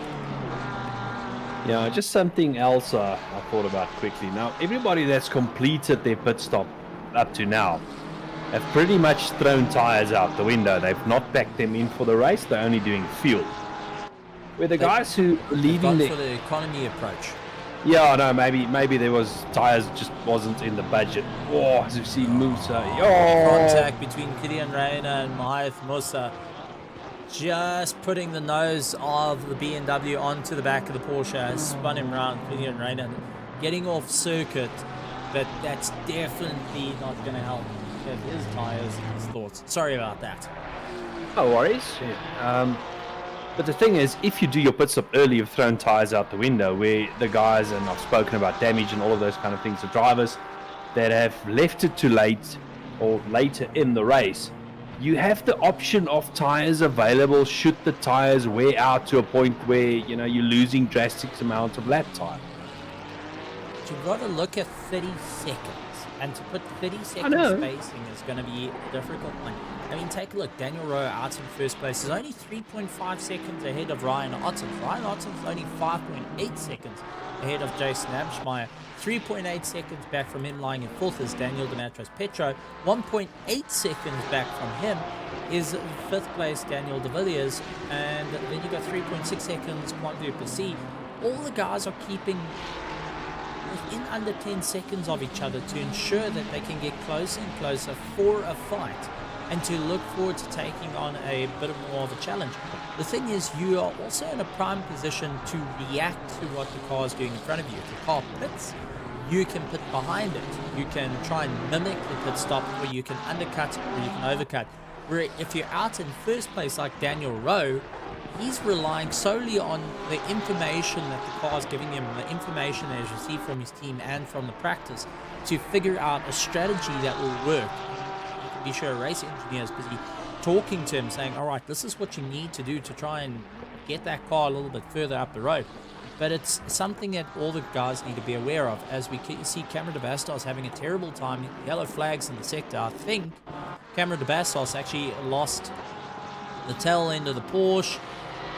Yeah, just something else I thought about quickly. Now, everybody that's completed their pit stop up to now have pretty much thrown tires out the window. They've not packed them in for the race. They're only doing fuel. Where the guys who are leaving for the economy approach. Yeah, no, maybe there was tires just wasn't in the budget. Oh, as you see Musa. Contact between Gideon Rayner and Mahath Musa. Just putting the nose of the BMW onto the back of the Porsche, spun him around. Gideon Rayner getting off circuit, but that's definitely not going to help his tires and his thoughts. Sorry about that. No worries. But the thing is, if you do your pit stop early, you've thrown tires out the window, where the guys, and I've spoken about damage and all of those kind of things, the drivers that have left it too late or later in the race, you have the option of tires available should the tires wear out to a point where, you're losing drastic amounts of lap time. You've got to look at 30 seconds. And to put 30 second spacing is going to be a difficult one. I mean, take a look. Daniel Rowe out in first place is only 3.5 seconds ahead of Ryan Ottens. Ryan Ottens is only 5.8 seconds ahead of Jason Amschmeyer. 3.8 seconds back from him lying in fourth is Daniel Dematros Petro. 1.8 seconds back from him is fifth place Daniel De Villiers. And then you got 3.6 seconds Juan Duplessis. All the guys are keeping within under 10 seconds of each other to ensure that they can get closer and closer for a fight and to look forward to taking on a bit more of a challenge. The thing is, you are also in a prime position to react to what the car is doing in front of you. If the car pits, you can pit behind it. You can try and mimic the pit stop, or you can undercut, or you can overcut. Where if you're out in first place like Daniel Rowe, he's relying solely on the information that the car is giving him, the information that he's received from his team and from the practice, to figure out a strategy that will work. You can be sure a race engineer is busy talking to him, saying, all right, this is what you need to do to try and get that car a little bit further up the road. but it's something that all the guys need to be aware of. As we see Cameron de Bastos having a terrible time, yellow flags in the sector. I think Cameron de Bastos actually lost the tail end of the Porsche,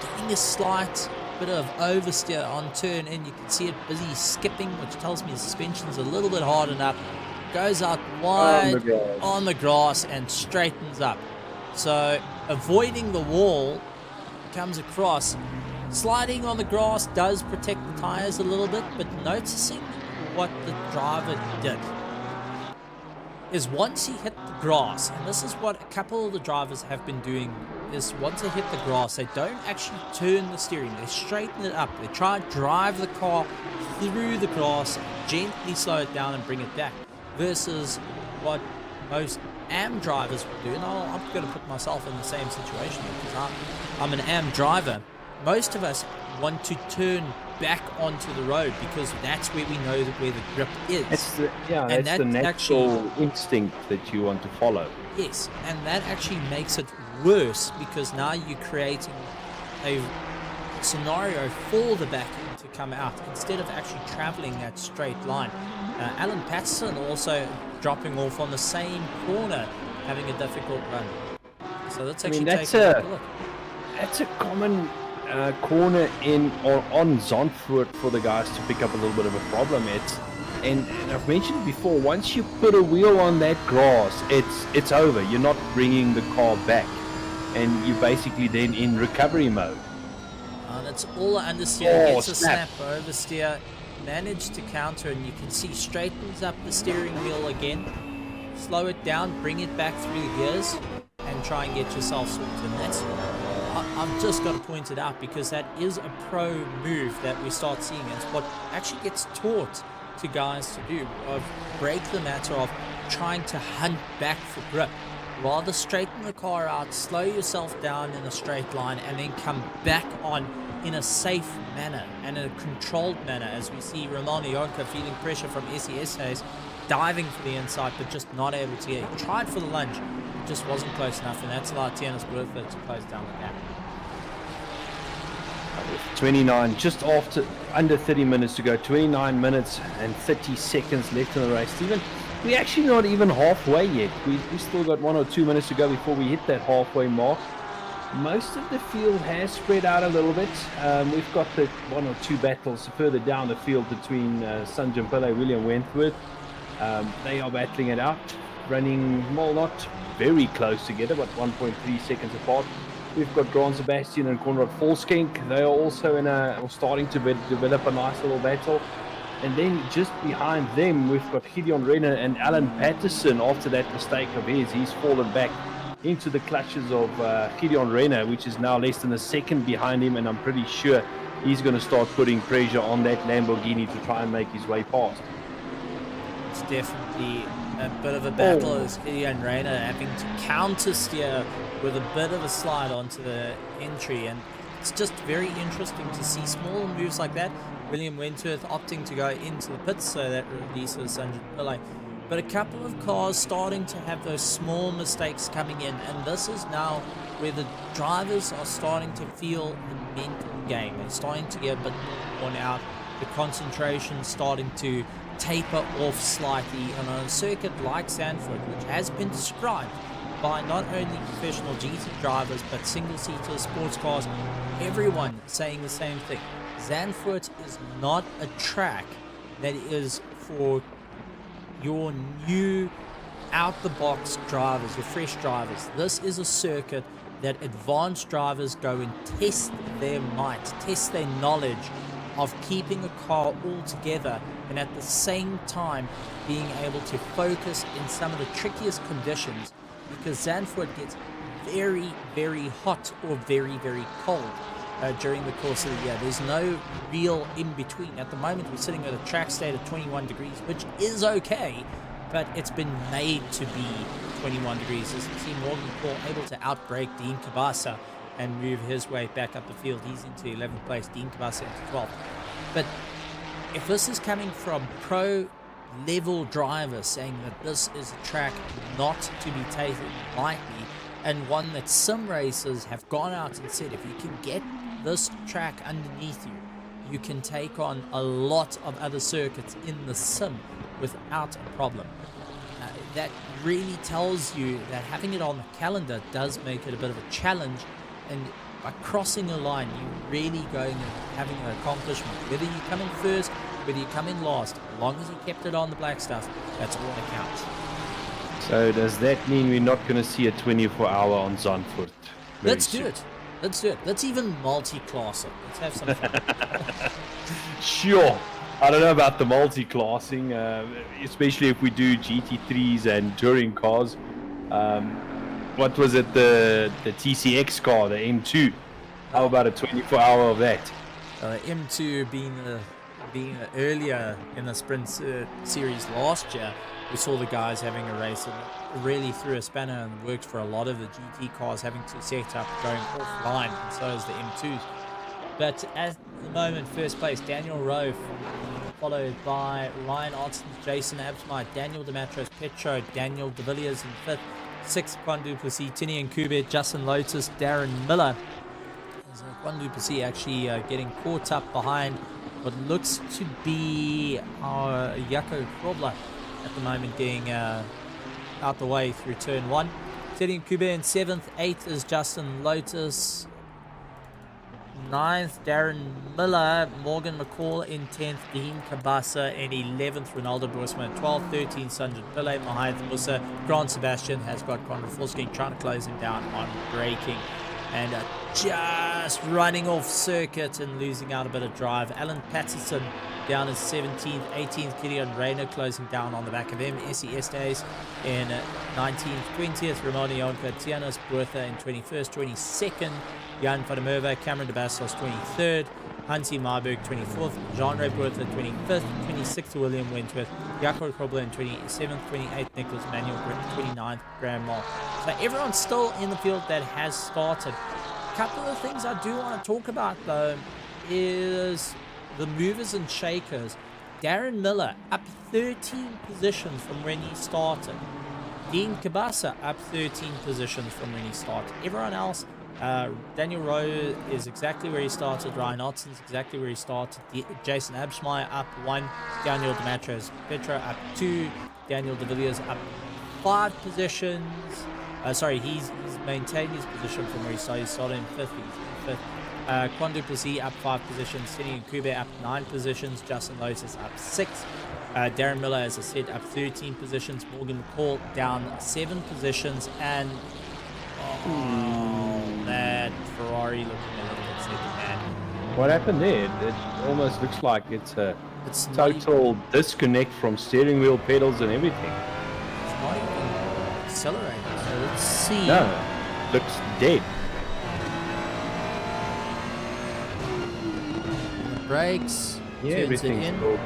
getting a slight bit of oversteer on turn in. You can see it busy skipping, which tells me the suspension's a little bit hardened up. Goes out wide on the grass and straightens up. So avoiding the wall, comes across. Sliding on the grass does protect the tires a little bit, but noticing what the driver did is once he hit the grass, and this is what a couple of the drivers have been doing, is once they hit the grass, they don't actually turn the steering, they straighten it up. They try to drive the car through the grass, gently slow it down and bring it back, versus what most AM drivers would do. And I'm going to put myself in the same situation because I'm an AM driver. Most of us want to turn back onto the road because that's where we know that where the grip is. That's the natural instinct that you want to follow. Yes, and that actually makes it worse because now you're creating a scenario for the back end to come out instead of actually traveling that straight line. Alan Patterson also dropping off on the same corner, having a difficult run. So let's actually take a look. That's a common corner in or on Zandvoort for the guys to pick up a little bit of a problem. And I've mentioned before, once you put a wheel on that grass, it's over. You're not bringing the car back, and you're basically then in recovery mode. That's all understeer. Gets a snap oversteer, managed to counter, and you can see straightens up the steering wheel again. Slow it down, bring it back through the gears, and try and get yourself sorted. And that's, I've just got to point it out because that is a pro move that we start seeing. It's what actually gets taught to guys to do, of break the matter of trying to hunt back for grip. Rather straighten the car out, slow yourself down in a straight line, and then come back on in a safe manner and in a controlled manner, as we see Roman Ionka feeling pressure from SES diving for the inside but just not able to get it. He tried for the lunge, it just wasn't close enough, and that's allowed Tianus Bertha to close down the gap. 29, just after under 30 minutes to go, 29 minutes and 30 seconds left in the race. Steven, we're actually not even halfway yet. We still got 1 or 2 minutes to go before we hit that halfway mark. Most of the field has spread out a little bit. We've got the 1 or 2 battles further down the field between Sanjay Pillay, William Wentworth. They are battling it out, running, well, not very close together, but 1.3 seconds apart. We've got Grant Sebastian and Conrad Volskink. They are also starting to develop a nice little battle. And then just behind them, we've got Gideon Renner and Alan Patterson. After that mistake of his, he's fallen back into the clutches of Gideon Renner, which is now less than a second behind him. And I'm pretty sure he's going to start putting pressure on that Lamborghini to try and make his way past. It's definitely a bit of a battle as Gideon Renner having to counter steer with a bit of a slide onto the entry, and it's just very interesting to see small moves like that. William Wentworth opting to go into the pits, so that releases Sanjay Pillay. But a couple of cars starting to have those small mistakes coming in, and this is now where the drivers are starting to feel the mental game. They're starting to get a bit more worn out. The concentration starting to taper off slightly, and on a circuit like Zandvoort, which has been described by not only professional GT drivers but single-seater sports cars, everyone saying the same thing. Zandvoort is not a track that is for your new out-the-box drivers, your fresh drivers. This is a circuit that advanced drivers go and test their might, test their knowledge of keeping a car all together, and at the same time being able to focus in some of the trickiest conditions, because Zandvoort gets very, very hot or very, very cold during the course of the year. There's no real in-between. At the moment, we're sitting at a track state of 21 degrees, which is okay, but it's been made to be 21 degrees. As you see Morgan Paul able to outbrake Dean Kabasa and move his way back up the field. He's into 11th place, Dean Kabasa into 12th. But if this is coming from pro-level drivers saying that this is a track not to be taken lightly, and one that some racers have gone out and said, if you can get this track underneath you, you can take on a lot of other circuits in the sim without a problem. That really tells you that having it on the calendar does make it a bit of a challenge, and by crossing a line, you're really going and having an accomplishment. Whether you come in first, whether you come in last, as long as you kept it on the black stuff, that's all that counts. So does that mean we're not going to see a 24-hour on Zandvoort? Let's do it. Let's even multi-class it. Let's have some fun. Sure. I don't know about the multi-classing, especially if we do GT3s and touring cars. What was it, the TCX car, the M2? How about a 24-hour of that? M2 being earlier in the sprint series last year, we saw the guys having a race and it really threw a spanner in the works for a lot of the GT cars having to set up going offline, and so is the M2s. But at the moment, first place, Daniel Rowe, followed by Ryan Otten, Jason Absmite, Daniel Dematros, Petro, Daniel De Villiers in fifth, sixth, Quan Duplessis, Tinian Kubet, Justin Lotus, Darren Miller. Quan Duplessis actually getting caught up behind what looks to be our Jaco Krobler at the moment, getting out the way through turn one. Tinian Kubet in seventh, eighth is Justin Lotus. 9th, Darren Miller, Morgan McCall in 10th, Dean Kabasa in 11th, Ronaldo Borsman 12th, 13th, Sanjit Pillay, Mahath Musa, Grant Sebastian has got Conrad Forsking trying to close him down on braking and just running off circuit and losing out a bit of drive. Alan Patterson down in 17th, 18th, Gideon Rayner closing down on the back of him. SES Days in 19th, 20th, Ramon Ionka, Tianos Bertha in 21st, 22nd, Jan van der Merwe, Cameron de Bastos 23rd, Hansi Marburg 24th, Jean-Ray Bertha 25th, 26th, William Wentworth, Jaco Krobler in 27th, 28th, Nicholas Manuel 29th, Graham Moll. So everyone's still in the field that has started. A couple of things I do want to talk about though is the movers and shakers. Darren Miller up 13 positions from when he started. Dean Kabasa up 13 positions from when he started. Everyone else, Daniel Rowe is exactly where he started. Ryan Otten's exactly where he started. Jason Abschmeyer up 1. Daniel Dematros Petra up 2. Daniel De Villiers up 5 positions. He's maintained his position from where he started. He started in 5th. He's in 5th. Quan Duplessis up 5 positions. Sidney and Kube up 9 positions. Justin Lotus up 6. Darren Miller, as I said, up 13 positions. Morgan McCall down 7 positions. And that Ferrari looking a little bit second-hand. What happened there? It almost looks like it's a total disconnect from steering wheel, pedals, and everything. It's not even accelerating. So let's see. No, looks dead. The brakes. Yeah, everything's cool.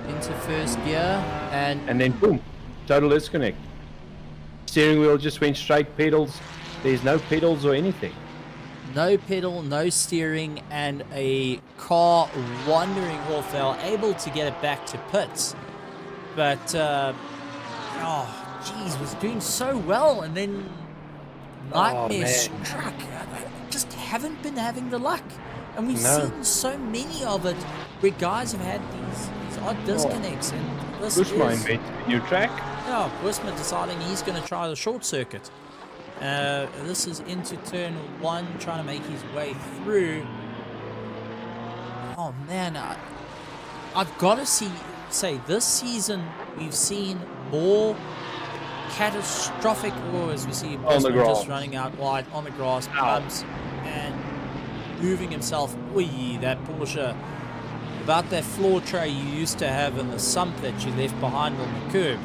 Into first gear, and then boom, total disconnect. Steering wheel just went straight, pedals. There's no pedals or anything. No pedal, no steering, and a car wandering off. They were able to get it back to pits, but was doing so well, and then nightmare struck. They just haven't been having the luck, and we've seen so many of it where guys have had these odd disconnects, and this Bushma invented a new track. Yeah, Bushma deciding he's going to try the short circuit. This is into turn 1, trying to make his way through. Oh man, I've got to say this season we've seen more catastrophic wars. We see Bushma just running out wide on the grass, bumps, and moving himself. That Porsche. About that floor tray you used to have in the sump that you left behind on the curb.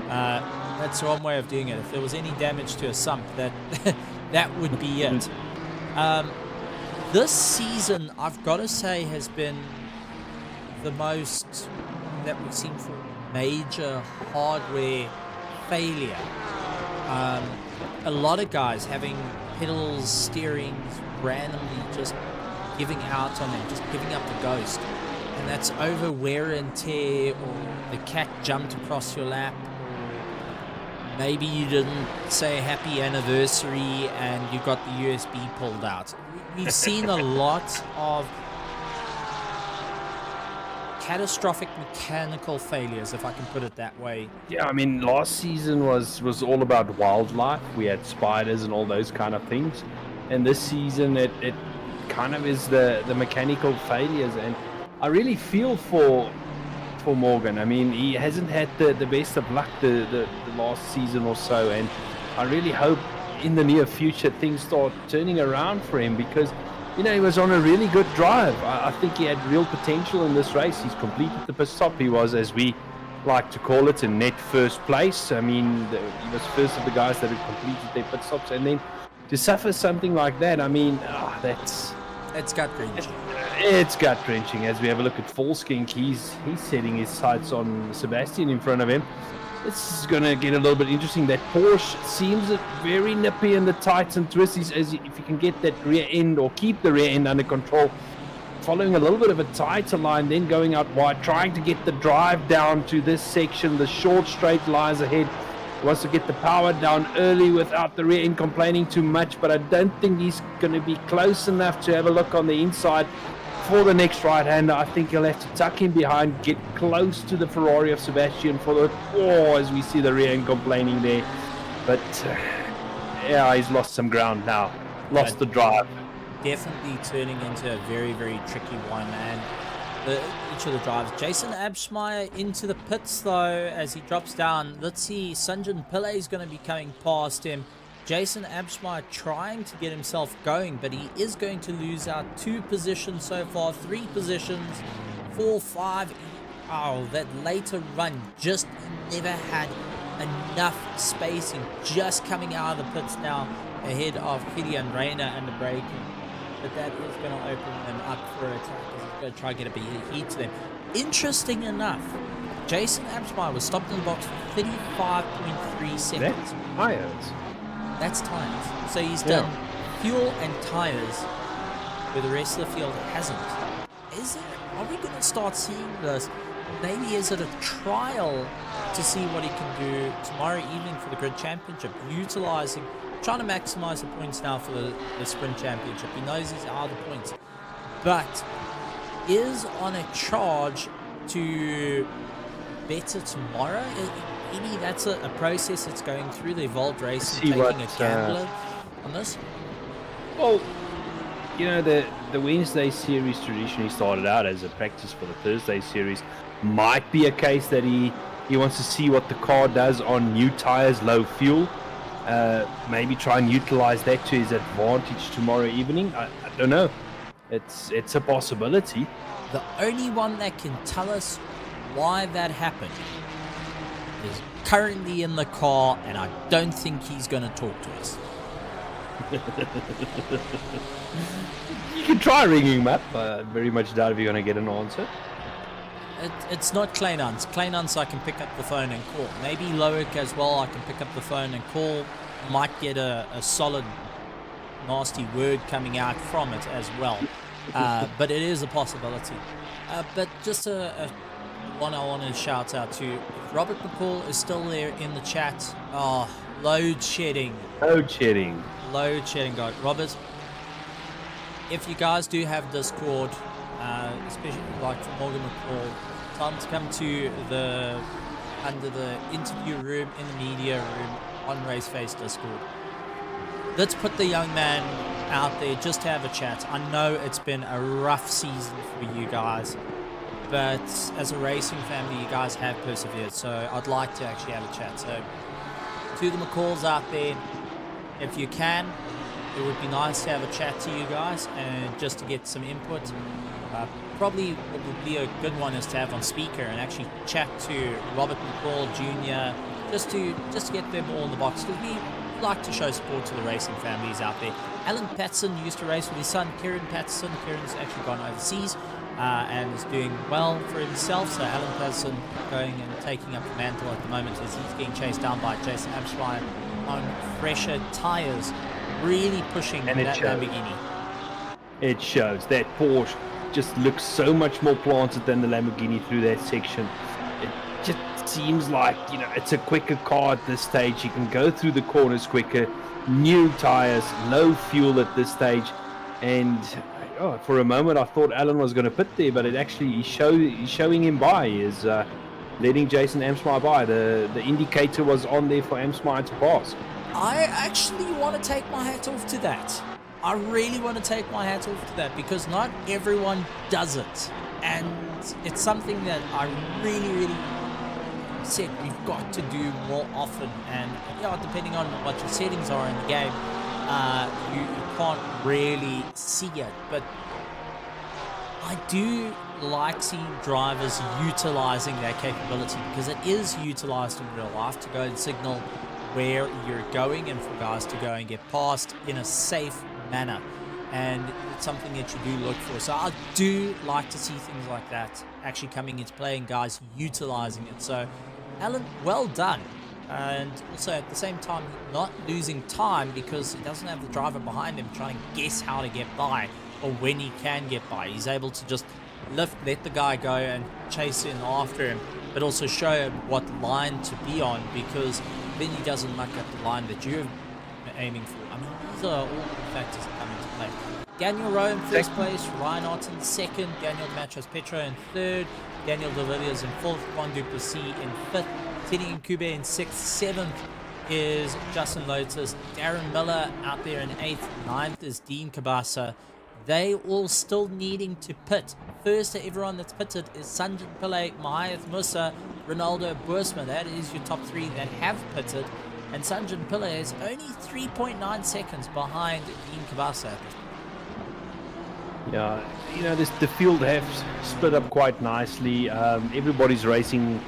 That's one way of doing it. If there was any damage to a sump, that would be it. This season, I've got to say, has been the most that we've seen for major hardware failure. A lot of guys having pedals, steerings, randomly just giving out on them, just giving up the ghost. And that's over wear and tear, or the cat jumped across your lap, or maybe you didn't say happy anniversary and you got the USB pulled out. We've seen a lot of catastrophic mechanical failures, if I can put it that way. Yeah, I mean, last season was all about wildlife. We had spiders and all those kind of things. And this season, it kind of is the mechanical failures. And I really feel for Morgan. I mean, he hasn't had the best of luck the last season or so. And I really hope in the near future things start turning around for him, because he was on a really good drive. I think he had real potential in this race. He's completed the pit stop. He was, as we like to call it, in net first place. I mean, he was first of the guys that had completed their pit stops, and then to suffer something like that, I mean, it's gut wrenching. It's gut wrenching. As we have a look at Volskink, he's setting his sights on Sebastian in front of him. This is going to get a little bit interesting. That Porsche seems very nippy in the tights and twists. If you can get that rear end or keep the rear end under control, following a little bit of a tighter line, then going out wide, trying to get the drive down to this section. The short straight lies ahead. He wants to get the power down early without the rear end complaining too much, but I don't think he's going to be close enough to have a look on the inside for the next right-hander. I think he'll have to tuck in behind, get close to the Ferrari of Sebastian for the as we see the rear end complaining there. But yeah, he's lost some ground now. Lost the drive. Definitely turning into a very, very tricky one, and each of the drivers. Jason Abschmeyer into the pits though as he drops down. Let's see, Sunjin Pillay is going to be coming past him. Jason Abschmeyer trying to get himself going, but he is going to lose out 2 positions so far, 3 positions, 4, 5. Oh, that later run just never had enough spacing. Just coming out of the pits now ahead of Gideon Reyna and the braking. But that is going to open them up for a attack as he's going to try to get a bit of heat to them. Interesting enough, Jason Abschmeyer was stopped in the box for 35.3 seconds. That's tires. That's tires. So he's done fuel and tires where the rest of the field hasn't. Are we going to start seeing this? Maybe is it a trial to see what he can do tomorrow evening for the Grid Championship, trying to maximize the points now for the Sprint Championship. He knows these are the points, but is on a charge to better tomorrow. Maybe that's a process that's going through the Evolved Racing, taking a gambler on this. Well, the Wednesday series traditionally started out as a practice for the Thursday series. Might be a case that he wants to see what the car does on new tires, low fuel. Maybe try and utilize that to his advantage tomorrow evening. I don't know. It's a possibility. The only one that can tell us why that happened is currently in the car, and I don't think he's going to talk to us. You can try ringing him up. I very much doubt if you're going to get an answer. It's not Kleinans. Kleinans I can pick up the phone and call. Maybe Loic as well I can pick up the phone and call. Might get a solid nasty word coming out from it as well. But it is a possibility. But just one I want to shout out to. If Robert McCall is still there in the chat. Load shedding. Load shedding, God. Robert, if you guys do have Discord, especially like for Morgan McCall, tell him to come to under the interview room in the media room on Raceface Discord. Let's put the young man out there just to have a chat. I know it's been a rough season for you guys, but as a racing family, you guys have persevered, so I'd like to actually have a chat. So to the McCalls out there, if you can, it would be nice to have a chat to you guys and just to get some input. Probably what would be a good one is to have on speaker and actually chat to Robert McCall Jr. just to get them all in the box, because we like to show support to the racing families out there. Alan Patterson used to race with his son Kieran Patterson. Kieran's actually gone overseas and is doing well for himself. So Alan Patterson going and taking up the mantle at the moment as he's getting chased down by Jason Abschmeyer on fresher tyres, really pushing that Lamborghini. It shows. That Porsche just looks so much more planted than the Lamborghini through that section. It just seems like, it's a quicker car at this stage. You can go through the corners quicker, new tires, low fuel at this stage, and oh, for a moment I thought Alan was going to pit there, but it actually he's showing him by. Is letting Jason Amsmeyer by. The indicator was on there for Amsmeyer to pass. I actually want to take my hat off to that. I really want to take my hat off to that because not everyone does it. And it's something that I really said we've got to do more often. And depending on what your settings are in the game, you can't really see it. But I do like seeing drivers utilizing that capability because it is utilized in real life to go and signal where you're going and for guys to go and get past in a safe manner, and it's something that you do look for. So I do like to see things like that actually coming into play and guys utilizing it. So Alan, well done. And also at the same time not losing time because he doesn't have the driver behind him trying to guess how to get by or when he can get by. He's able to just let the guy go and chase in after him, but also show him what line to be on, because then he doesn't muck up the line that you're aiming for. I mean, these are all the factors that come into play. Daniel Rowe in first place, Ryan Orton second, Daniel Machos Petro in third, Daniel De Villiers in fourth, Juan Duplessis in fifth, Teddy Nkube in sixth, seventh is Justin Lotus, Darren Miller out there in eighth, ninth is Dean Kabasa. They all still needing to pit. First to everyone that's pitted is Sanjay Pillay, Mahath Musa, Ronaldo Boersma. That is your top three that have pitted. And Sanjay Pillay is only 3.9 seconds behind Dean Kabasa. Yeah, the field have split up quite nicely. Everybody's racing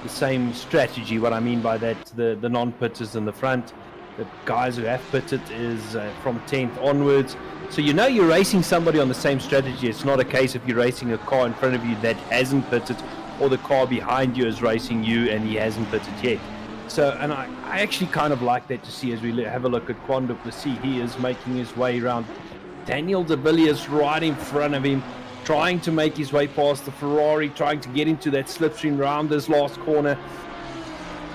the same strategy. What I mean by that, the non-pitters in the front, the guys who have pitted is from 10th onwards. So you're racing somebody on the same strategy. It's not a case of you're racing a car in front of you that hasn't pitted, or the car behind you is racing you and he hasn't pitted yet. So, and I actually kind of like that to see as we have a look at Juan Duplessis. He is making his way around. Daniel De Villiers right in front of him, trying to make his way past the Ferrari, trying to get into that slipstream round this last corner.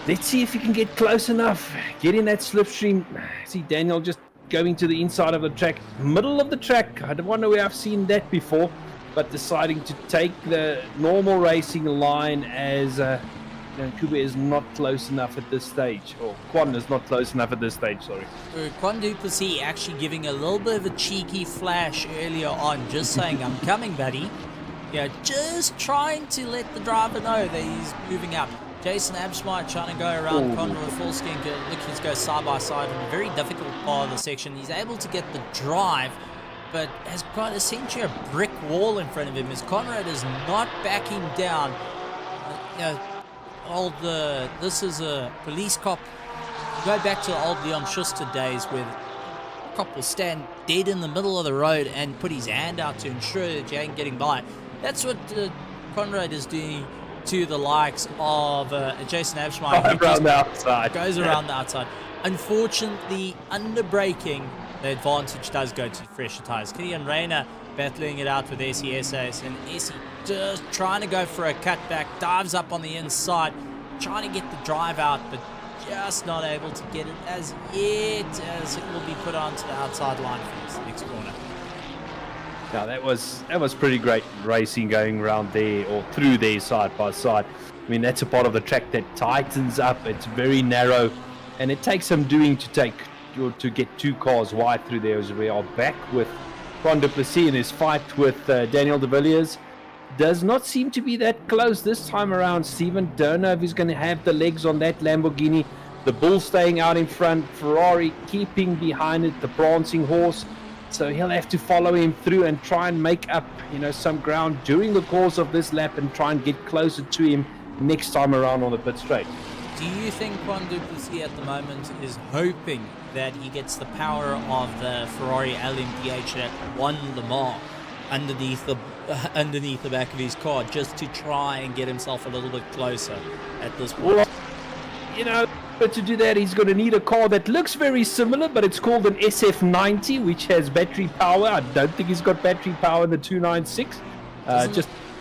Let's see if he can get close enough. Get in that slipstream. See Daniel just going to the inside of the track, middle of the track. I don't wonder where I've seen that before, but deciding to take the normal racing line as Nkube is not close enough at this stage, or Quan is not close enough at this stage, sorry. Juan Duplessis actually giving a little bit of a cheeky flash earlier on, just saying, I'm coming, buddy. Just trying to let the driver know that he's moving up. Jason Absmite trying to go around Conroy Fulskin, looking to go side by side in a very difficult part of the section. He's able to get the drive, but has got essentially a brick wall in front of him as Conrad is not backing down. This is a police cop. Go back to the old Leon Schuster days where the cop will stand dead in the middle of the road and put his hand out to ensure that you ain't getting by. That's what Conrad is doing to the likes of Jason Absmeyer, who around the outside. Goes around the outside. Unfortunately, under braking, the advantage does go to fresher tires. Killian Rayner battling it out with SESS, and Essie just trying to go for a cutback, dives up on the inside, trying to get the drive out, but just not able to get it as yet, as it will be put onto the outside line for this next corner. Now that was pretty great racing going around there, or through there side by side. I mean, that's a part of the track that tightens up. It's very narrow, and it takes some doing to get two cars wide through there. As we are back with Juan Duplessis in his fight with Daniel De Villiers. Does not seem to be that close this time around. Stephen, don't know if he's going to have the legs on that Lamborghini. The Bull staying out in front, Ferrari keeping behind it, the prancing horse. So he'll have to follow him through and try and make up, some ground during the course of this lap and try and get closer to him next time around on the pit straight. Do you think Juan Duplessis at the moment is hoping that he gets the power of the Ferrari LMDH that won Le Mans underneath the back of his car, just to try and get himself a little bit closer at this point? Well, but to do that, he's going to need a car that looks very similar, but it's called an SF90, which has battery power. I don't think he's got battery power in the 296.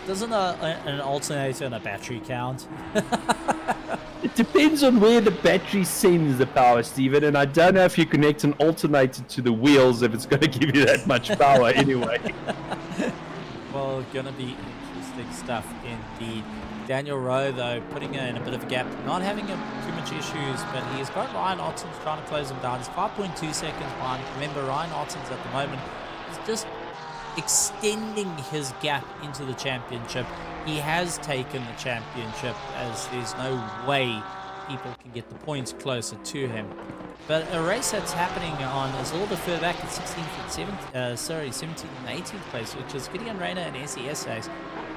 Doesn't an alternator and a battery count? It depends on where the battery sends the power, Stephen, and I don't know if you connect an alternator to the wheels if it's going to give you that much power anyway. Well, gonna be interesting stuff indeed. Daniel Rowe, though, putting in a bit of a gap, not having too much issues, but he's got Ryan Otten's trying to close him down. He's 5.2 seconds behind. Remember, Ryan Otten's at the moment is just extending his gap into the championship. He has taken the championship, as there's no way people can get the points closer to him. But a race that's happening on is a little bit further back at 16th and 17th and 18th place, which is Gideon Rayner and SES Ace.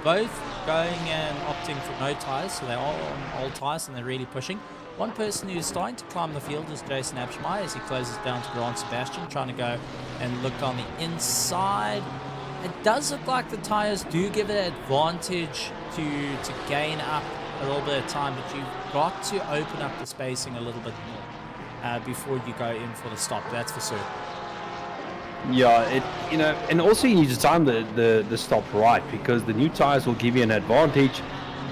Both going and opting for no tyres, so they're all on old tyres and they're really pushing. One person who's starting to climb the field is Jason Abschmeyer as he closes down to Grant Sebastian, trying to go and look on the inside. It does look like the tyres do give it an advantage to gain up a little bit of time, but you've got to open up the spacing a little bit more before you go in for the stop, that's for certain. Yeah, and also you need to time the stop right, because the new tires will give you an advantage,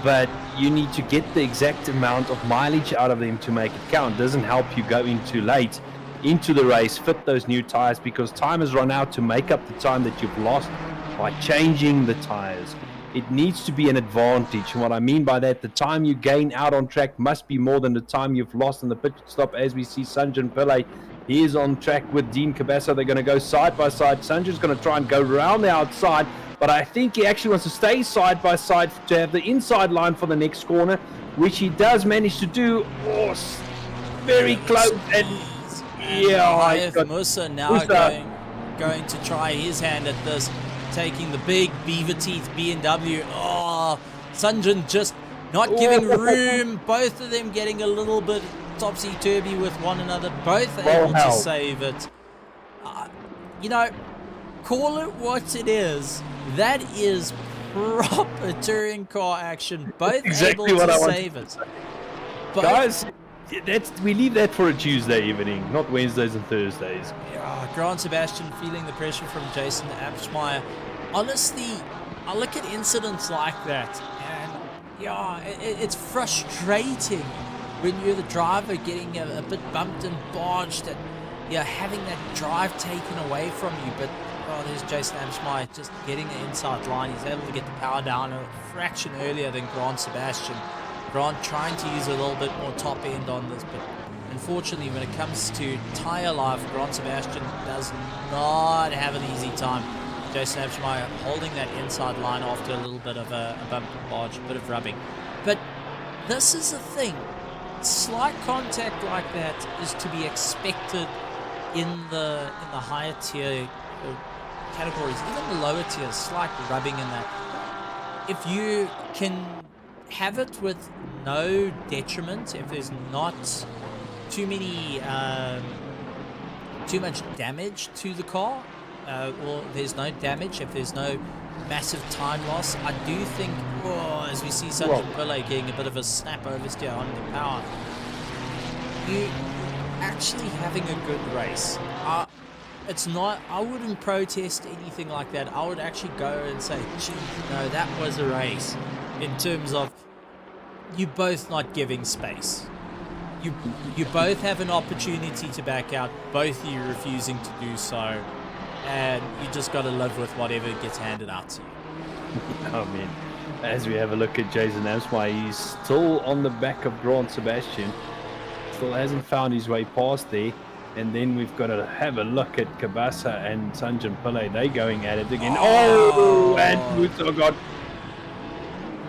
but you need to get the exact amount of mileage out of them to make it count. It doesn't help you go in too late into the race, fit those new tires, because time has run out to make up the time that you've lost by changing the tires. It needs to be an advantage, and what I mean by that, the time you gain out on track must be more than the time you've lost in the pit stop. As we see Sanjan Pillay, he is on track with Dean Cabassa. They're going to go side by side. Sanjan's going to try and go around the outside, but I think he actually wants to stay side by side to have the inside line for the next corner, which he does manage to do. Oh, very close. And yeah, Musa now going to try his hand at this, taking the big beaver teeth BMW. Oh, Sanjan just not giving room. Both of them getting a little bit topsy-turvy with one another. Both able to save it. Call it what it is. That is proper touring car action. Both exactly able what to I save it. Guys, we leave that for a Tuesday evening, not Wednesdays and Thursdays. Grant Sebastian feeling the pressure from Jason Abschmeyer. Honestly, I look at incidents like that, and it's frustrating when you're the driver getting a bit bumped and barged, and having that drive taken away from you. But there's Jason Abschmeyer just getting the inside line. He's able to get the power down a fraction earlier than Grant Sebastian. Grant trying to use a little bit more top end on this, but unfortunately when it comes to tyre life, Grant Sebastian does not have an easy time. Jason Abschmeyer holding that inside line after a little bit of a bump and barge, a bit of rubbing. But this is the thing, slight contact like that is to be expected in the higher tier categories, even the lower tiers, slight rubbing in that. If you can have it with no detriment, if there's not too much damage to the car, or there's no damage, if there's no massive time loss, I do think, as we see Sanjan Pillay getting a bit of a snap oversteer on the power, you actually having a good race. It's not, I wouldn't protest anything like that. I would actually go and say, gee, that was a race. In terms of you both not giving space. You both have an opportunity to back out, both of you refusing to do so, and you just got to live with whatever gets handed out to you. I mean, as we have a look at Jason Abschmeyer, he's still on the back of Grant Sebastian, still hasn't found his way past there. And then we've got to have a look at Cabassa and Sanjan Pillay. They going at it again. And Musa got...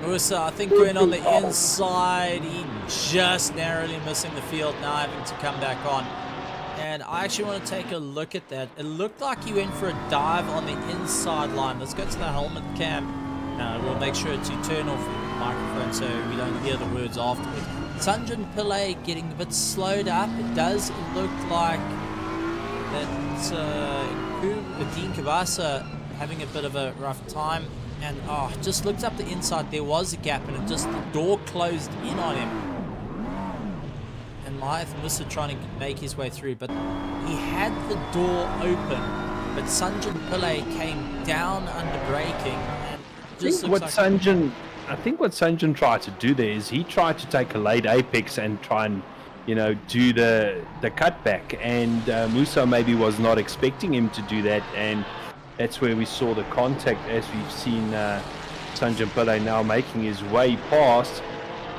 Musa, I think, going on the inside. He just narrowly missing the field, now having to come back on. And I actually want to take a look at that. It looked like he went for a dive on the inside line. Let's go to the helmet cam. We'll make sure to turn off the microphone so we don't hear the words afterwards. Sanjan Pillay getting a bit slowed up. It does look like that Dean Cabassa having a bit of a rough time. And just looked up the inside. There was a gap, and the door closed in on him. And Musa trying to make his way through, but he had the door open. But Sanjan Pillay came down under braking, and just what Sanjan I think what Sanjin tried to do there is he tried to take a late apex and try and, do the cutback. And Musa maybe was not expecting him to do that. And that's where we saw the contact, as we've seen Sanjin Pillay now making his way past.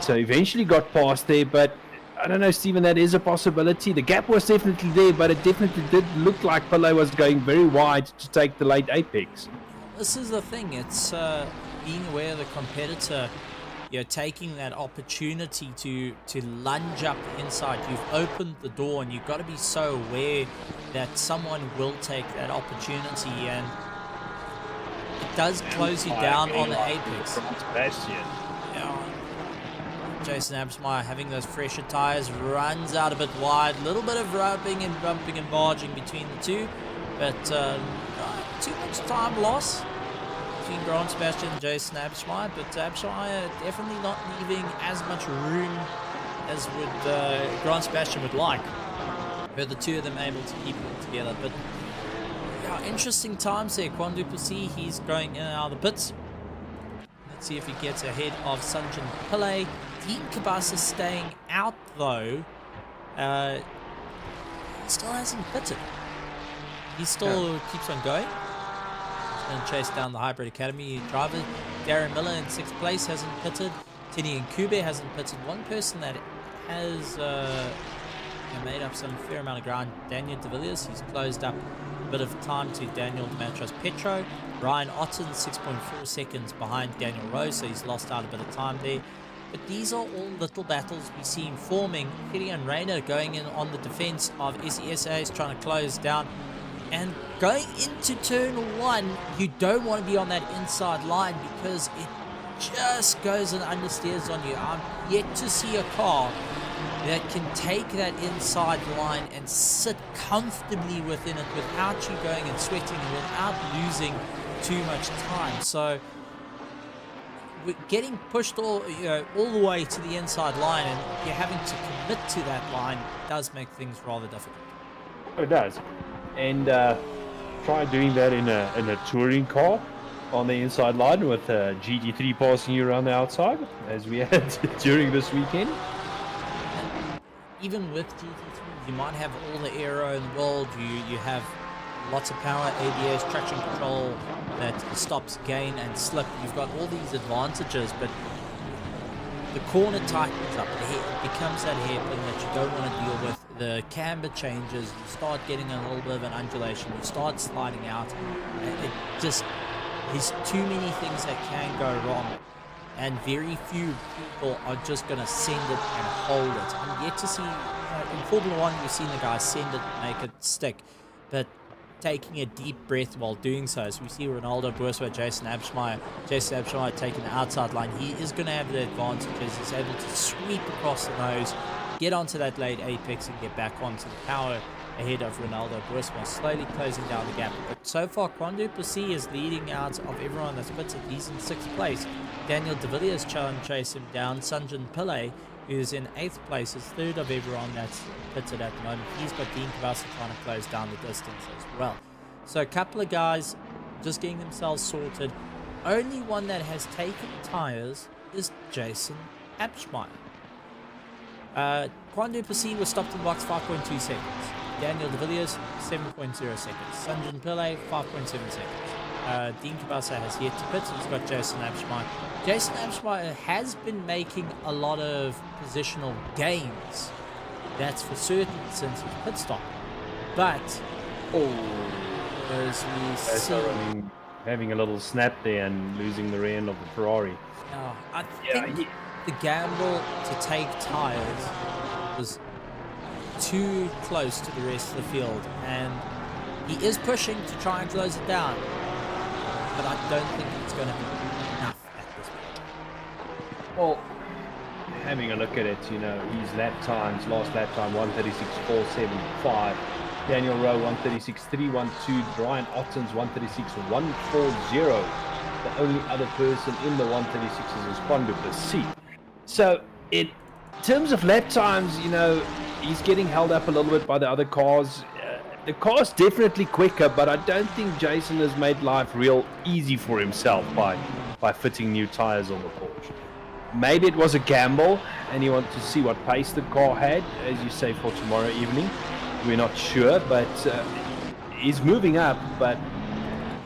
So eventually got past there, but I don't know, Stephen, that is a possibility. The gap was definitely there, but it definitely did look like Pillay was going very wide to take the late apex. This is the thing. It's being aware of the competitor, taking that opportunity to lunge up the inside. You've opened the door, and you've got to be so aware that someone will take that opportunity, and it does close you down on the apex. Jason Absmeyer, having those fresher tires, runs out a bit wide. A little bit of rubbing and bumping and barging between the two, but too much time loss between Grant Sebastian and Jason Absmeyer. But Absmeyer definitely not leaving as much room as would Grant Sebastian would like. But the two of them able to keep it together. But yeah, interesting times there. Kwandu Pusi, he's going in and out of the pits. Let's see if he gets ahead of Sanjin Pillay. Dean Kabasa staying out though. He still hasn't pitted. He still keeps on going. He's going to chase down the Hybrid Academy driver. Darren Miller in 6th place hasn't pitted. Tini and Kube hasn't pitted. One person that has made up some fair amount of ground, Daniel De Villiers. He's closed up a bit of time to Daniel Dematros Petro. Ryan Otten 6.4 seconds behind Daniel Rose, so he's lost out a bit of time there. But these are all little battles we see him forming. Gideon Rayner going in on the defense of SESA is trying to close down. And going into turn 1, you don't want to be on that inside line because it just goes and understeers on you. I'm yet to see a car that can take that inside line and sit comfortably within it without you going and sweating and without losing too much time. So getting pushed all the way to the inside line and you're having to commit to that line does make things rather difficult. It does. And try doing that in a touring car on the inside line with GT3 passing you around the outside, as we had during this weekend. And even with GT3, you might have all the aero in the world. You have lots of power, ABS, traction control that stops gain and slip. You've got all these advantages, but the corner tightens up. It becomes that hairpin that you don't want to deal with. The camber changes. You start getting a little bit of an undulation. You start sliding out. It just, there's too many things that can go wrong. And very few people are just going to send it and hold it. I'm yet to see, in Formula 1, we've seen the guys send it, make it stick. But taking a deep breath while doing so. So we see Ronaldo Burswa, Jason Absmeyer taking the outside line. He is going to have the advantage as he's able to sweep across the nose, get onto that late apex and get back onto the power ahead of Ronaldo Burswa, slowly closing down the gap. But so far, Kwandu Pusi is leading out of everyone that's pitted. He's in 6th place. Daniel De Villiers trying to chase him down. Sanjin Pillay, who's in 8th place, is 3rd of everyone that's pitted at the moment. He's got Dean Kavasa trying to close down the distance as well. So a couple of guys just getting themselves sorted. Only one that has taken tires is Jason Absmeyer. Kwandu Pusi was stopped in box 5.2 seconds. Daniel De Villiers 7.0 seconds. Sanjin Pillay 5.7 seconds. Dean Kavasa has yet to pit. He's got Jason Absmeyer. Jason Absmeyer has been making a lot of positional gains. That's for certain since his pit stop. But as we see, having a little snap there and losing the rear end of the Ferrari. I think the gamble to take tires was too close to the rest of the field, and he is pushing to try and close it down, but I don't think it's going to be enough at this point. Well, having a look at it, his lap times, last lap time 136.475. Daniel Rowe 136.312. Brian Otten's 136.140. The only other person in the 136s is Kwandu Pusi. So in terms of lap times, he's getting held up a little bit by the other cars. The car's definitely quicker, but I don't think Jason has made life real easy for himself by fitting new tires on the Porsche. maybe it was a gamble, and he wanted to see what pace the car had, as you say, for tomorrow evening. We're not sure, but he's moving up, but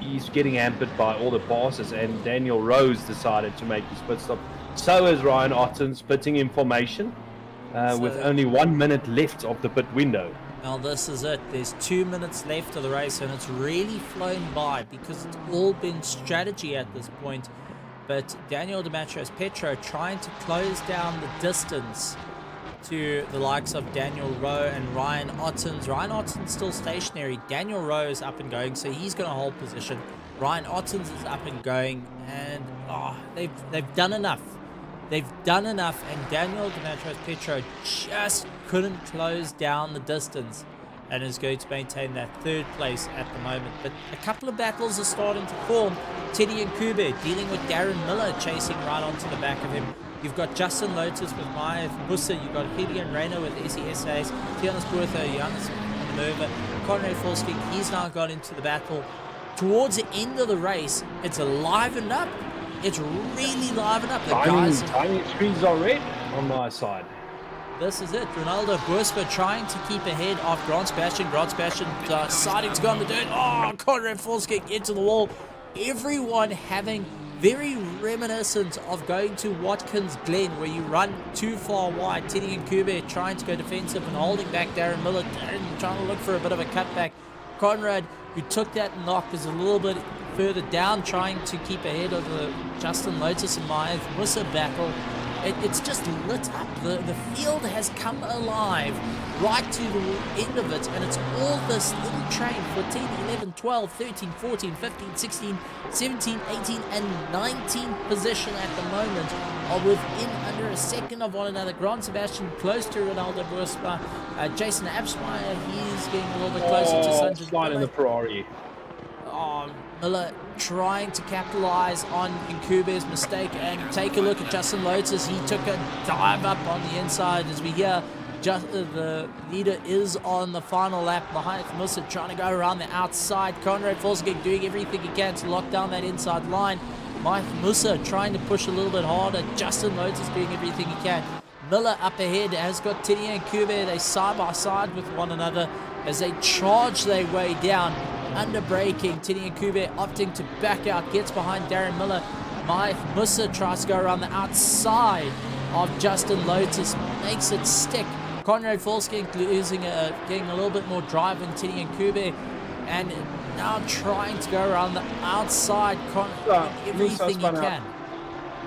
he's getting hampered by all the passes, and Daniel Rose decided to make his pit stop. So is Ryan Ottens, pitting in formation, with only 1 minute left of the pit window. Now this is it. There's 2 minutes left of the race, and it's really flown by because it's all been strategy at this point. But Daniel Demetrius-Petro trying to close down the distance to the likes of Daniel Rowe and Ryan Ottens. Ryan Ottens still stationary. Daniel Rowe is up and going, so he's going to hold position. Ryan Ottens is up and going, and they've done enough. They've done enough, and Daniel Demetrius-Petro just couldn't close down the distance and is going to maintain that third place at the moment. But a couple of battles are starting to form. Teddy and Kube dealing with Darren Miller, chasing right onto the back of him. You've got Justin Lotus with Maya Musa. You've got Gideon Reyna with SESAs. Tianis Puerto, Giannis Nova, Conrad Forsking. He's now got into the battle. Towards the end of the race, it's livened up. It's really livened up. The guys. Timing screens are red on my side. This is it. Ronaldo Bursper trying to keep ahead of Grant Sebastian. Grant Sebastian deciding to go on the dirt. Oh, Conrad Forsking into the wall. Everyone having very reminiscent of going to Watkins Glen, where you run too far wide. Teddy and Kube trying to go defensive and holding back Darren Miller. Darren trying to look for a bit of a cutback. Conrad, who took that knock, is a little bit further down, trying to keep ahead of the Justin Lotus and Maya Musa battle. It's just lit up. The field has come alive right to the end of it, and it's all this little train: 14, 11, 12, 13, 14, 15, 16, 17, 18, and 19 position at the moment are within under a second of one another. Grant Sebastian close to Ronaldo Burspa. Jason Absmeyer, he's getting a little bit closer to Sanjay. Slide in the Ferrari. Miller trying to capitalize on Nkube's mistake, and take a look at Justin Lotus. He took a dive up on the inside as we hear the leader is on the final lap. Behind Musa trying to go around the outside. Conrad Forsgate doing everything he can to lock down that inside line. Mike Musa trying to push a little bit harder. Justin Lotus doing everything he can. Miller up ahead has got Teddy and Kube. They side by side with one another as they charge their way down. Under braking, Teddy and Kube opting to back out, gets behind Darren Miller. Mike Musa tries to go around the outside of Justin Lotus, makes it stick. Conrad Forsking getting a little bit more drive than Teddy and Kube, and now trying to go around the outside, everything he can.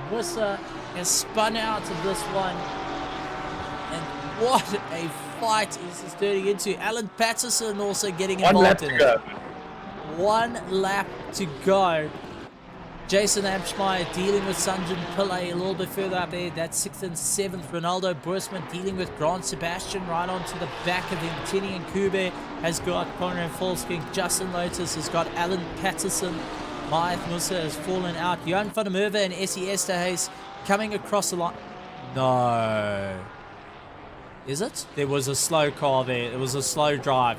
Musa has spun out of this one, and what a fight is this turning into. Alan Patterson also getting involved in it. 1 lap to go. Jason Absmeyer dealing with Sanjay Pillay a little bit further up there. That's 6th and 7th. Ronaldo Bursman dealing with Grant Sebastian right onto the back of him. Tini and Kube has got Conrad Volsking. Justin Lotus has got Alan Patterson. Myath Musa has fallen out. Johan van der Merwe and Essie Esterhuis coming across the line. No. Is it? There was a slow car there. It was a slow drive.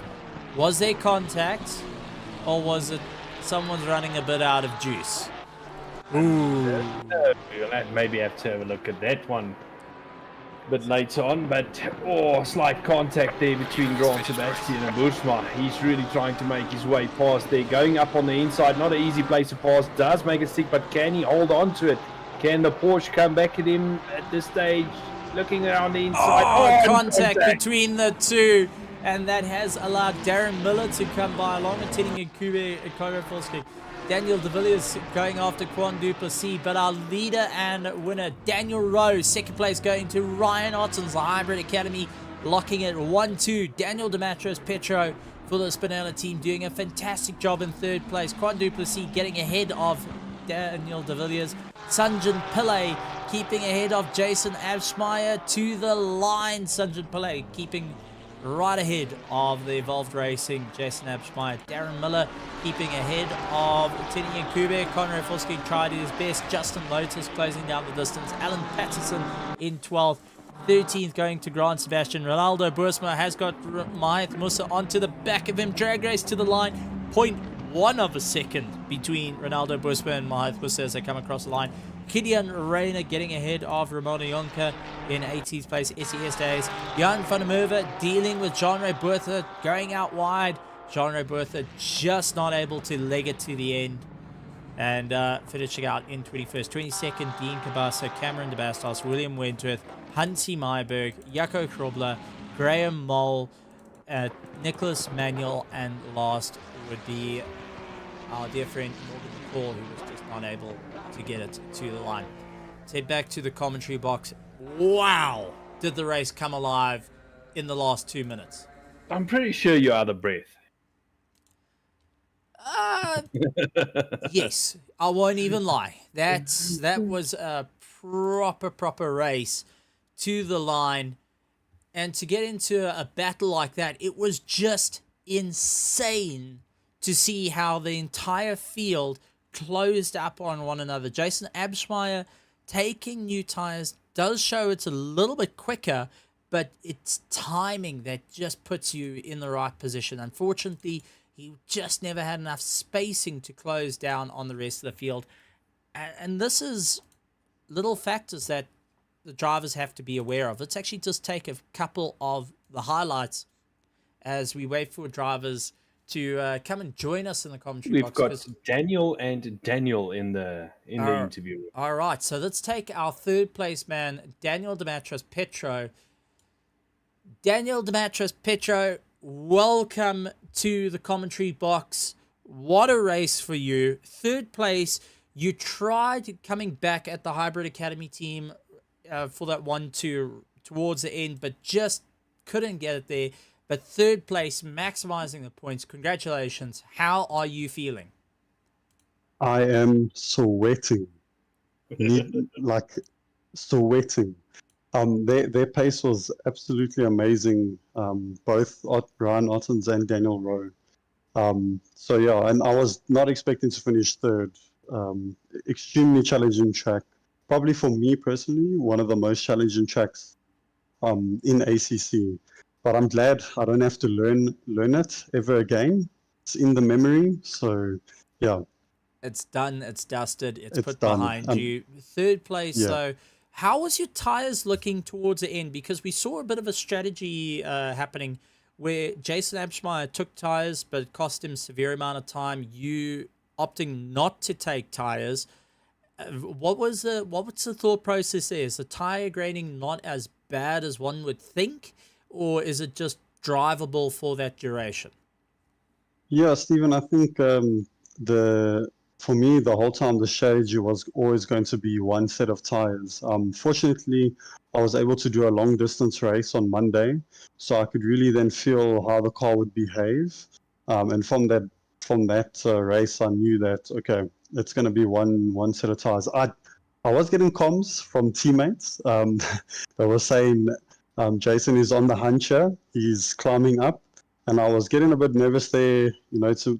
Was there contact? Or was it someone's running a bit out of juice? Ooh. We'll maybe have to have a look at that one a bit later on. But, slight contact there between Grant Sebastian and Bushma. He's really trying to make his way past there. Going up on the inside, not an easy place to pass. Does make a stick, but can he hold on to it? Can the Porsche come back at him at this stage? Looking around the inside. Contact between the two. And that has allowed Darren Miller to come by along with Teddy and Kube and Conrad Volsky. Daniel De Villiers going after Quan Duplessis, but our leader and winner, Daniel Rose, second place going to Ryan Ottens, the Hybrid Academy, locking it 1-2. Daniel Demetrius-Petro for the Spinella team doing a fantastic job in third place. Quan Duplessis getting ahead of Daniel De Villiers. Sanjan Pillay keeping ahead of Jason Absmeyer to the line. Sanjan Pillay keeping right ahead of the Evolved Racing, Jason Absmeyer. Darren Miller keeping ahead of Tini and Kube. Conrad Volsky tried his best. Justin Lotus closing down the distance. Alan Patterson in 12th. 13th going to Grant Sebastian. Ronaldo Bursma has got Myath Musa onto the back of him. Drag race to the line. 0.1 of a second between Ronaldo Bursma and Myath Musa as they come across the line. Kilian Reiner getting ahead of Ramona Jonker in 18th place SES days. Jan van der Merwe dealing with Jean-Ray Bertha going out wide. Jean-Ray Bertha just not able to leg it to the end. And finishing out in 21st. 22nd, Dean Cabasso, Cameron de Bastos, William Wentworth, Hansi Myberg, Jaco Krobler, Graham Moll, Nicholas Manuel, and last would be our dear friend Morgan McCall, who was just not able to get it to the line. Let's head back to the commentary box. Wow! Did the race come alive in the last 2 minutes? I'm pretty sure you're out of breath. Yes, I won't even lie. That was a proper race to the line, and to get into a battle like that, it was just insane to see how the entire field closed up on one another. Jason Abschmeyer taking new tires does show it's a little bit quicker, but it's timing that just puts you in the right position. Unfortunately, he just never had enough spacing to close down on the rest of the field. And this is little factors that the drivers have to be aware of. Let's actually just take a couple of the highlights as we wait for drivers to come and join us in the commentary box. We've got Daniel and Daniel in the interview. All right, so let's take our third place man, Daniel Dematras-Petro. Daniel Dematras-Petro, welcome to the commentary box. What a race for you. Third place. You tried coming back at the Hybrid Academy team for that 1-2 towards the end, but just couldn't get it there. But third place, maximizing the points. Congratulations. How are you feeling? I am sweating. Like sweating. Their pace was absolutely amazing. Both Ryan Ottens and Daniel Rowe. So yeah, and I was not expecting to finish third. Extremely challenging track. Probably for me personally, one of the most challenging tracks in ACC. But I'm glad I don't have to learn it ever again. It's in the memory, so yeah. It's done. It's dusted. It's put done. behind you. Third place. Yeah. So, how was your tires looking towards the end? Because we saw a bit of a strategy happening where Jason Abschmeyer took tires, but it cost him a severe amount of time. You opting not to take tires. What's the thought process there? Is the tire grading not as bad as one would think, or is it just drivable for that duration? Yeah, Stephen, I think for me, the whole time, the strategy was always going to be one set of tires. Fortunately, I was able to do a long distance race on Monday, so I could really then feel how the car would behave. And from that race, I knew that, okay, it's going to be one set of tires. I was getting comms from teammates that were saying, Jason is on the huncher, he's climbing up. And I was getting a bit nervous there,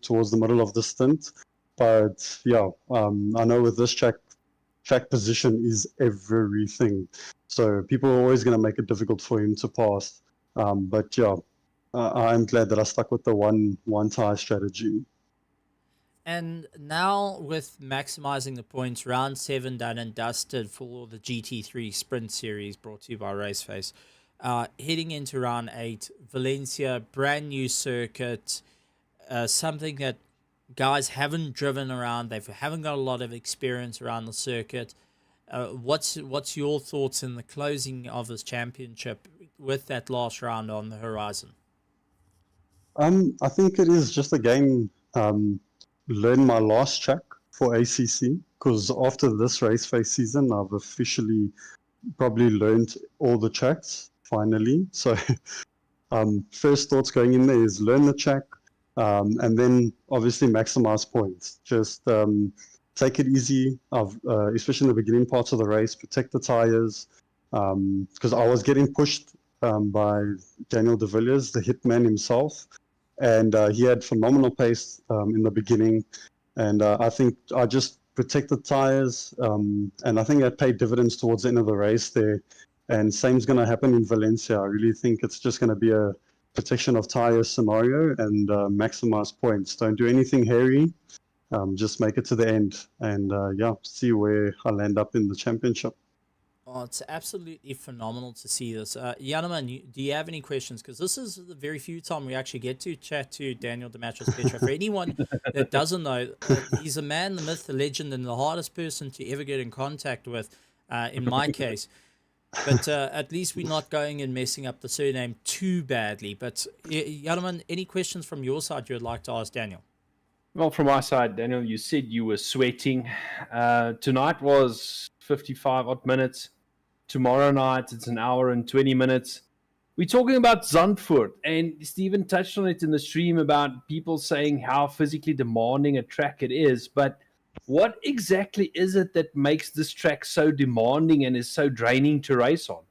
towards the middle of the stint. But yeah, I know with this track position is everything. So people are always going to make it difficult for him to pass. But yeah, I'm glad that I stuck with the one tire strategy. And now with maximizing the points, round 7 done and dusted for the GT3 Sprint Series brought to you by Raceface. Heading into round 8, Valencia, brand new circuit, something that guys haven't driven around. They haven't got a lot of experience around the circuit. What's your thoughts in the closing of this championship with that last round on the horizon? I think it is just again learn my last track for ACC, because after this Raceface season, I've officially probably learned all the tracks finally. So first thoughts going in there is learn the track, and then obviously maximize points. Just take it easy, especially in the beginning parts of the race. Protect the tires, because I was getting pushed by Daniel de Villiers, the hitman himself, and he had phenomenal pace in the beginning. And I think I just protected tires, and I think that paid dividends towards the end of the race there. And same's going to happen in Valencia. I really think it's just going to be a protection of tires scenario and maximize points. Don't do anything hairy. just make it to the end and yeah, see where I'll end up in the championship. Oh, it's absolutely phenomenal to see this. Yanaman, do you have any questions? Because this is the very few time we actually get to chat to Daniel Demetrius-Petrov. For anyone that doesn't know, he's a man, the myth, the legend, and the hardest person to ever get in contact with, in my case. But at least we're not going and messing up the surname too badly. But Yanaman, any questions from your side you would like to ask Daniel? Well, from my side, Daniel, you said you were sweating. Tonight was 55 odd minutes. Tomorrow night, it's an hour and 20 minutes. We're talking about Zandvoort, and Stephen touched on it in the stream about people saying how physically demanding a track it is. But what exactly is it that makes this track so demanding and is so draining to race on?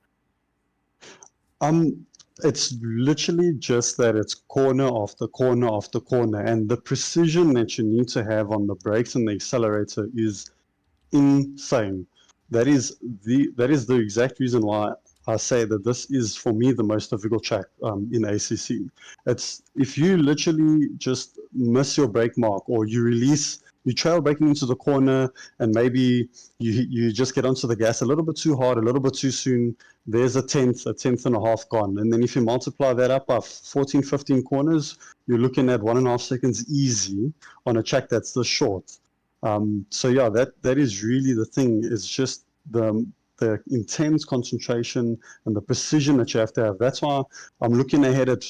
It's literally just that it's corner after corner after corner, and the precision that you need to have on the brakes and the accelerator is insane. That is the exact reason why I say that this is, for me, the most difficult track in ACC. It's if you literally just miss your brake mark, or you trail braking into the corner, and maybe you just get onto the gas a little bit too hard, a little bit too soon, there's a tenth and a half gone. And then if you multiply that up by 14, 15 corners, you're looking at 1.5 seconds easy on a track that's this short. So yeah, that is really the thing, is just the intense concentration and the precision that you have to have. That's why I'm looking ahead at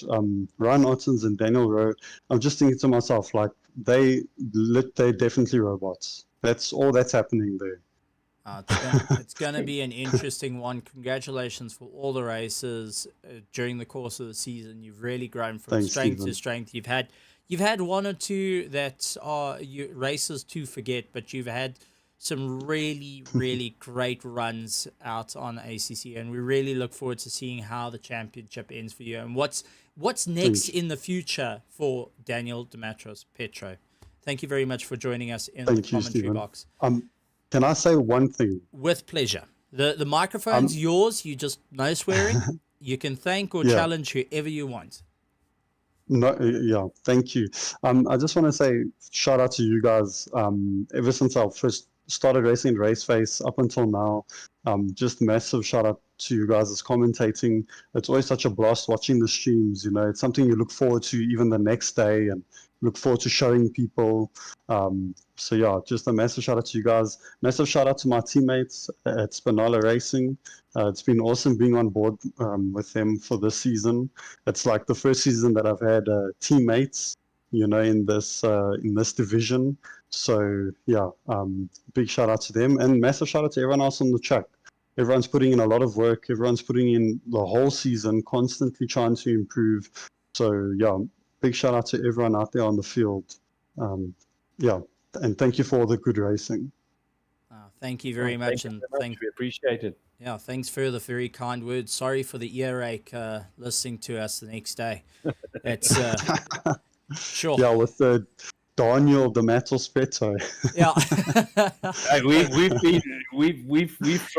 Ryan Ottens and Daniel Rowe. I'm just thinking to myself, like, they definitely robots. That's all that's happening there. It's going to be an interesting one. Congratulations for all the races during the course of the season. You've really grown from strength to strength. You've had one or two that are races to forget, but you've had some really, really great runs out on ACC, and we really look forward to seeing how the championship ends for you and what's next in the future for Daniel Demetrius-Petrov. Thank you very much for joining us in the commentary box. Can I say one thing? With pleasure. The microphone's yours. You just, no swearing. You can thank or challenge whoever you want. No, yeah, thank you. I just want to say shout out to you guys. Ever since I first started racing Raceface up until now, just massive shout out to you guys as commentating. It's always such a blast watching the streams. You know, it's something you look forward to even the next day, and look forward to showing people. So yeah, just a massive shout out to you guys. Massive shout out to my teammates at Spinala Racing. It's been awesome being on board with them for this season. It's like the first season that I've had teammates, you know, in this division. So yeah, big shout out to them, and massive shout out to everyone else on the track. Everyone's putting in a lot of work. Everyone's putting in the whole season, constantly trying to improve. So yeah, big shout out to everyone out there on the field. Yeah, and thank you for all the good racing. Thank you very much, and we appreciate it. Yeah, thanks for the very kind words. Sorry for the earache listening to us the next day. It's sure. Yeah, with the Daniel Demetrius-Petrov. Yeah. We've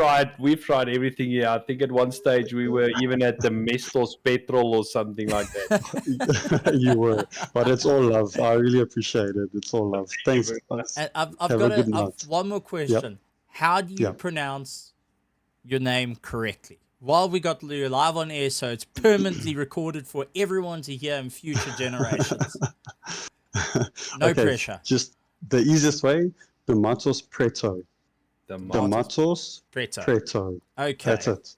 tried everything here. I think at one stage we were even at the Mestos Petrol or something like that. You were, but it's all love. I really appreciate it. It's all love. Thanks. And I've got one more question. Yep. How do you pronounce your name correctly? While we got you live on air, so it's permanently recorded for everyone to hear in future generations. No pressure. Just the easiest way, Demetrius-Petrov. Demetrius-Petrov. Okay. That's it.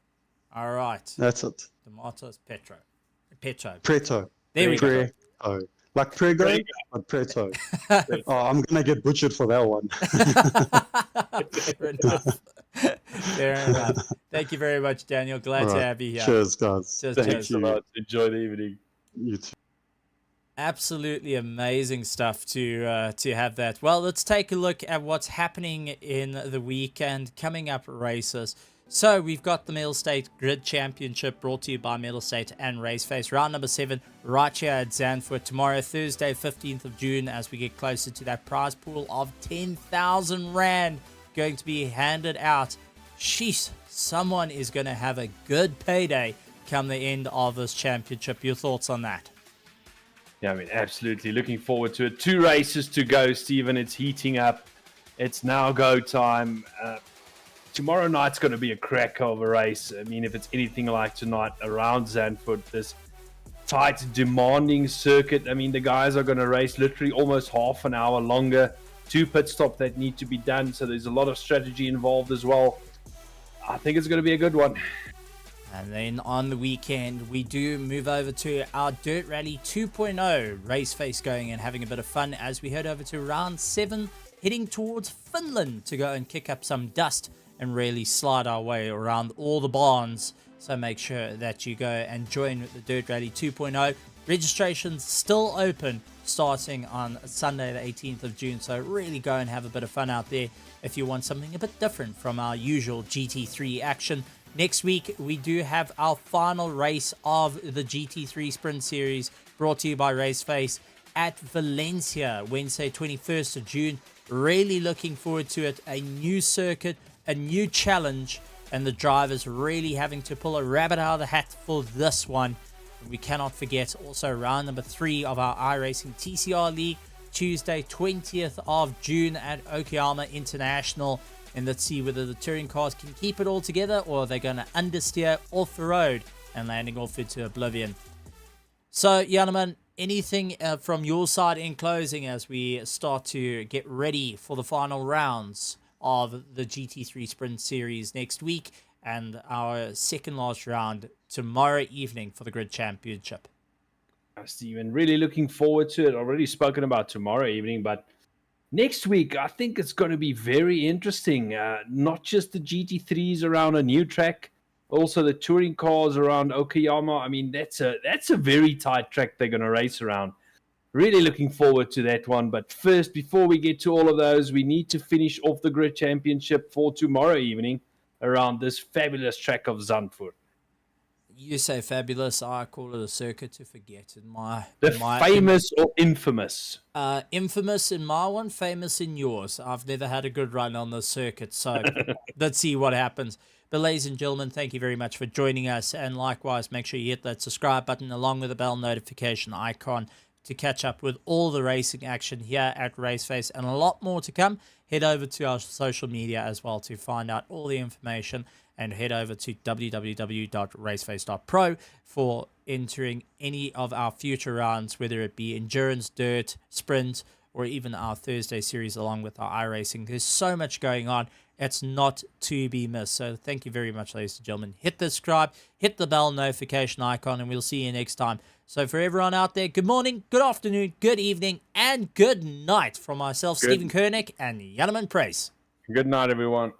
All right. That's it. Demetrius-Petrov. Preto. There we go. Like Prego, but Preto. Oh, I'm going to get butchered for that one. Fair enough. Fair enough. Thank you very much, Daniel. Glad to have you here. Cheers, guys. Thanks a lot. Enjoy the evening. You too. Absolutely amazing stuff to have that. Well, let's take a look at what's happening in the weekend coming up races. So we've got the Middle State Grid Championship brought to you by Middle State and Raceface. Round number 7 right here at Zandvoort tomorrow, Thursday, 15th of June, as we get closer to that prize pool of 10,000 Rand going to be handed out. Sheesh, someone is going to have a good payday come the end of this championship. Your thoughts on that? Yeah, I mean, absolutely. Looking forward to it. 2 races to go, Stephen. It's heating up. It's now go time. Tomorrow night's going to be a cracker of a race. I mean, if it's anything like tonight around Zandvoort, this tight, demanding circuit. I mean, the guys are going to race literally almost half an hour longer. 2 pit stops that need to be done. So there's a lot of strategy involved as well. I think it's going to be a good one. And then on the weekend, we do move over to our Dirt Rally 2.0 Raceface, going and having a bit of fun as we head over to round 7, heading towards Finland to go and kick up some dust and really slide our way around all the barns. So make sure that you go and join the Dirt Rally 2.0. Registration's still open starting on Sunday the 18th of June. So really go and have a bit of fun out there if you want something a bit different from our usual GT3 action. Next week, we do have our final race of the GT3 Sprint Series, brought to you by Raceface at Valencia, Wednesday, 21st of June. Really looking forward to it. A new circuit, a new challenge, and the drivers really having to pull a rabbit out of the hat for this one. We cannot forget also round number 3 of our iRacing TCR League, Tuesday, 20th of June at Okayama International. And let's see whether the touring cars can keep it all together, or they're going to understeer off the road and landing off into oblivion. So, Janneman, anything from your side in closing as we start to get ready for the final rounds of the GT3 Sprint Series next week and our second last round tomorrow evening for the Grid Championship? Stephen, really looking forward to it. Already spoken about tomorrow evening, but next week, I think it's going to be very interesting. Not just the GT3s around a new track, also the touring cars around Okayama. I mean, that's a very tight track they're going to race around. Really looking forward to that one. But first, before we get to all of those, we need to finish off the Grid Championship for tomorrow evening around this fabulous track of Zandvoort. You say fabulous, I call it a circuit to forget. Famous or infamous? Infamous in my one, famous in yours. I've never had a good run on this circuit, so let's see what happens. But ladies and gentlemen, thank you very much for joining us, and likewise, make sure you hit that subscribe button along with the bell notification icon to catch up with all the racing action here at Raceface, and a lot more to come. Head over to our social media as well to find out all the information, and head over to www.raceface.pro for entering any of our future rounds, whether it be endurance, dirt, sprint, or even our Thursday series along with our iRacing. There's so much going on. It's not to be missed. So thank you very much, ladies and gentlemen. Hit the subscribe, hit the bell notification icon, and we'll see you next time. So for everyone out there, good morning, good afternoon, good evening, and good night from myself, Stephen Koenig, and Janneman Price. Good night, everyone.